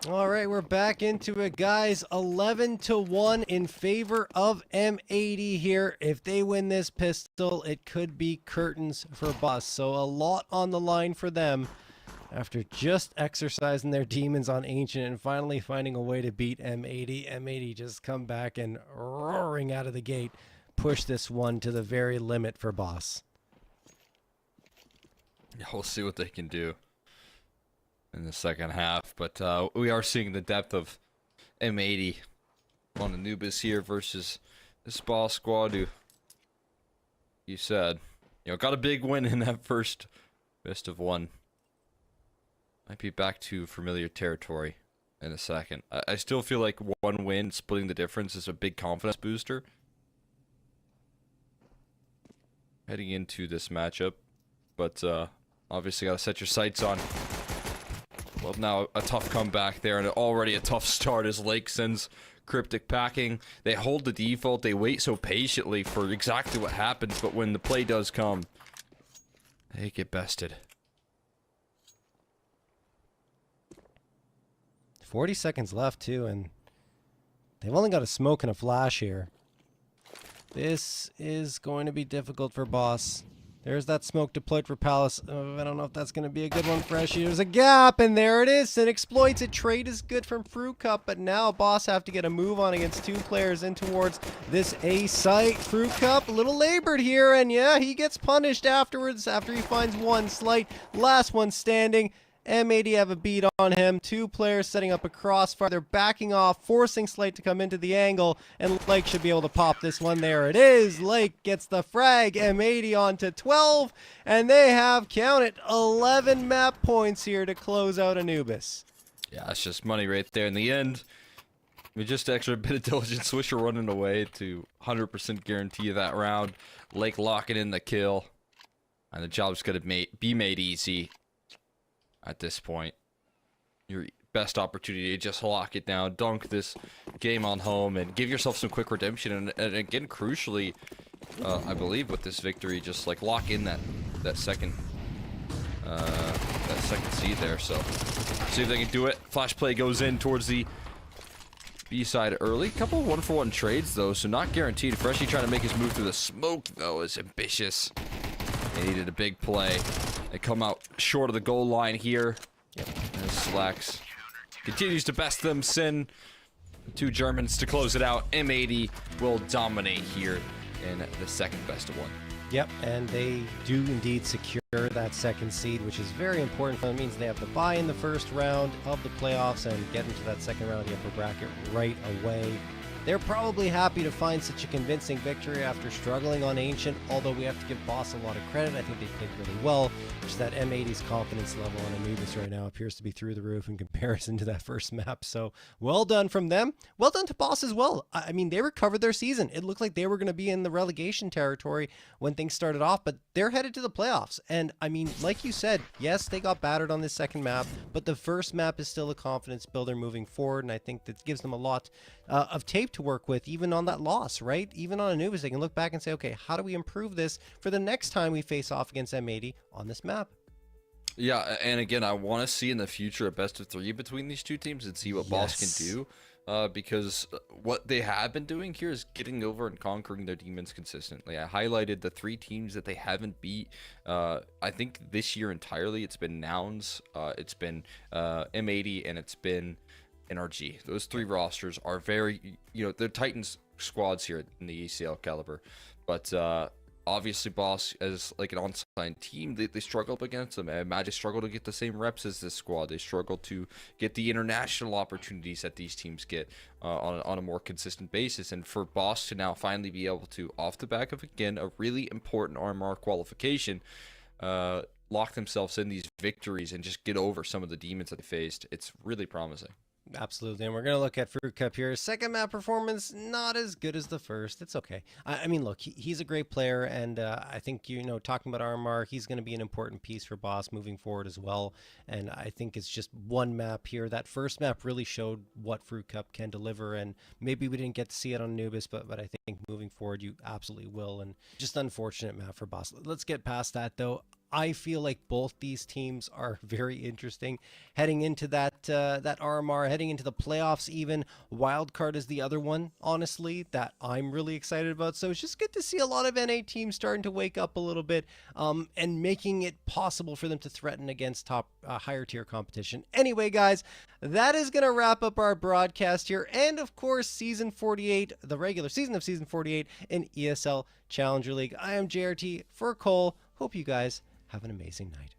All right, we're back into it, guys. 11-1 in favor of M80 here. If they win this pistol, it could be curtains for Boss. So a lot on the line for them after just exercising their demons on Ancient and finally finding a way to beat M80. M80 just come back and roaring out of the gate, push this one to the very limit for Boss. Yeah, we'll see what they can do in the second half, but we are seeing the depth of M80 on Anubis here versus this Boss squad who, you said, got a big win in that first best of one. Might be back to familiar territory in a second. I still feel like one win, splitting the difference, is a big confidence booster heading into this matchup, but obviously gotta set your sights on, well, now a tough comeback there, and already a tough start as Lake sends Cryptic packing. They hold the default, they wait so patiently for exactly what happens, but when the play does come, they get bested. 40 seconds left, too, and they've only got a smoke and a flash here. This is going to be difficult for Boss. There's that smoke deployed for Palace. I don't know if that's going to be a good one for SU. There's a gap, and there it is. And exploits it. Trade is good from Fruit Cup, but now Boss have to get a move on against 2 players in towards this A site. Fruit Cup, a little labored here, and yeah, he gets punished afterwards after he finds one Slight. Last one standing. M80 have a beat on him. 2 players setting up a crossfire. They're backing off, forcing Slate to come into the angle, and Lake should be able to pop this one. There it is. Lake gets the frag. M80 on to 12, and they have, count it, 11 map points here to close out Anubis. Yeah, it's just money right there in the end. With just extra bit of diligence, Swisher running away to 100% guarantee that round. Lake locking in the kill, and the job's going to be made easy. At this point, your best opportunity to just lock it down, dunk this game on home, and give yourself some quick redemption. And again, crucially, I believe with this victory, just like lock in that second seed there. So see if they can do it. Flash play goes in towards the B side early. Couple of 1-for-1 trades though, so not guaranteed. Freshie trying to make his move through the smoke though is ambitious. They needed a big play. They come out short of the goal line here. Yep. And Slacks continues to best them. Sin. 2 Germans to close it out. M80 will dominate here in the second best of 1. Yep, and they do indeed secure that second seed, which is very important. That means they have the bye in the first round of the playoffs and get into that second round of the upper bracket right away. They're probably happy to find such a convincing victory after struggling on Ancient, although we have to give Boss a lot of credit. I think they played really well. Just that M80's confidence level on Anubis right now appears to be through the roof in comparison to that first map. So well done from them. Well done to Boss as well. I mean, they recovered their season. It looked like they were going to be in the relegation territory when things started off, but they're headed to the playoffs. And I mean, like you said, yes, they got battered on this second map, but the first map is still a confidence builder moving forward. And I think that gives them a lot of tape to work with, even on that loss, right? Even on Anubis, they can look back and say, okay, how do we improve this for the next time we face off against M80 on this map? Yeah, and again, I want to see in the future a best of 3 between these 2 teams and see what Boss can do. Because what they have been doing here is getting over and conquering their demons consistently. I highlighted the 3 teams that they haven't beat. I think this year entirely, it's been Nouns, it's been M80, and it's been NRG. Those 3 rosters are very, they're Titans squads here in the ECL caliber. But obviously, Boss, as like an on-sign team, they struggle up against them. Magic struggle to get the same reps as this squad. They struggle to get the international opportunities that these teams get on a more consistent basis. And for Boss to now finally be able to, off the back of, again, a really important RMR qualification, lock themselves in these victories and just get over some of the demons that they faced, it's really promising. Absolutely, and we're going to look at Fruit Cup here. Second map performance, not as good as the first. It's okay. I mean, look, he's a great player, and I think, talking about RMR, he's going to be an important piece for Boss moving forward as well, and I think it's just one map here. That first map really showed what Fruit Cup can deliver, and maybe we didn't get to see it on Anubis, but I think moving forward, you absolutely will, and just unfortunate map for Boss. Let's get past that, though. I feel like both these teams are very interesting heading into that RMR, heading into the playoffs even. Wildcard is the other one, honestly, that I'm really excited about. So it's just good to see a lot of NA teams starting to wake up a little bit and making it possible for them to threaten against top higher tier competition. Anyway, guys, that is going to wrap up our broadcast here. And of course, Season 48, the regular season of Season 48 in ESL Challenger League. I am JRT for Cole. Hope you guys have an amazing night.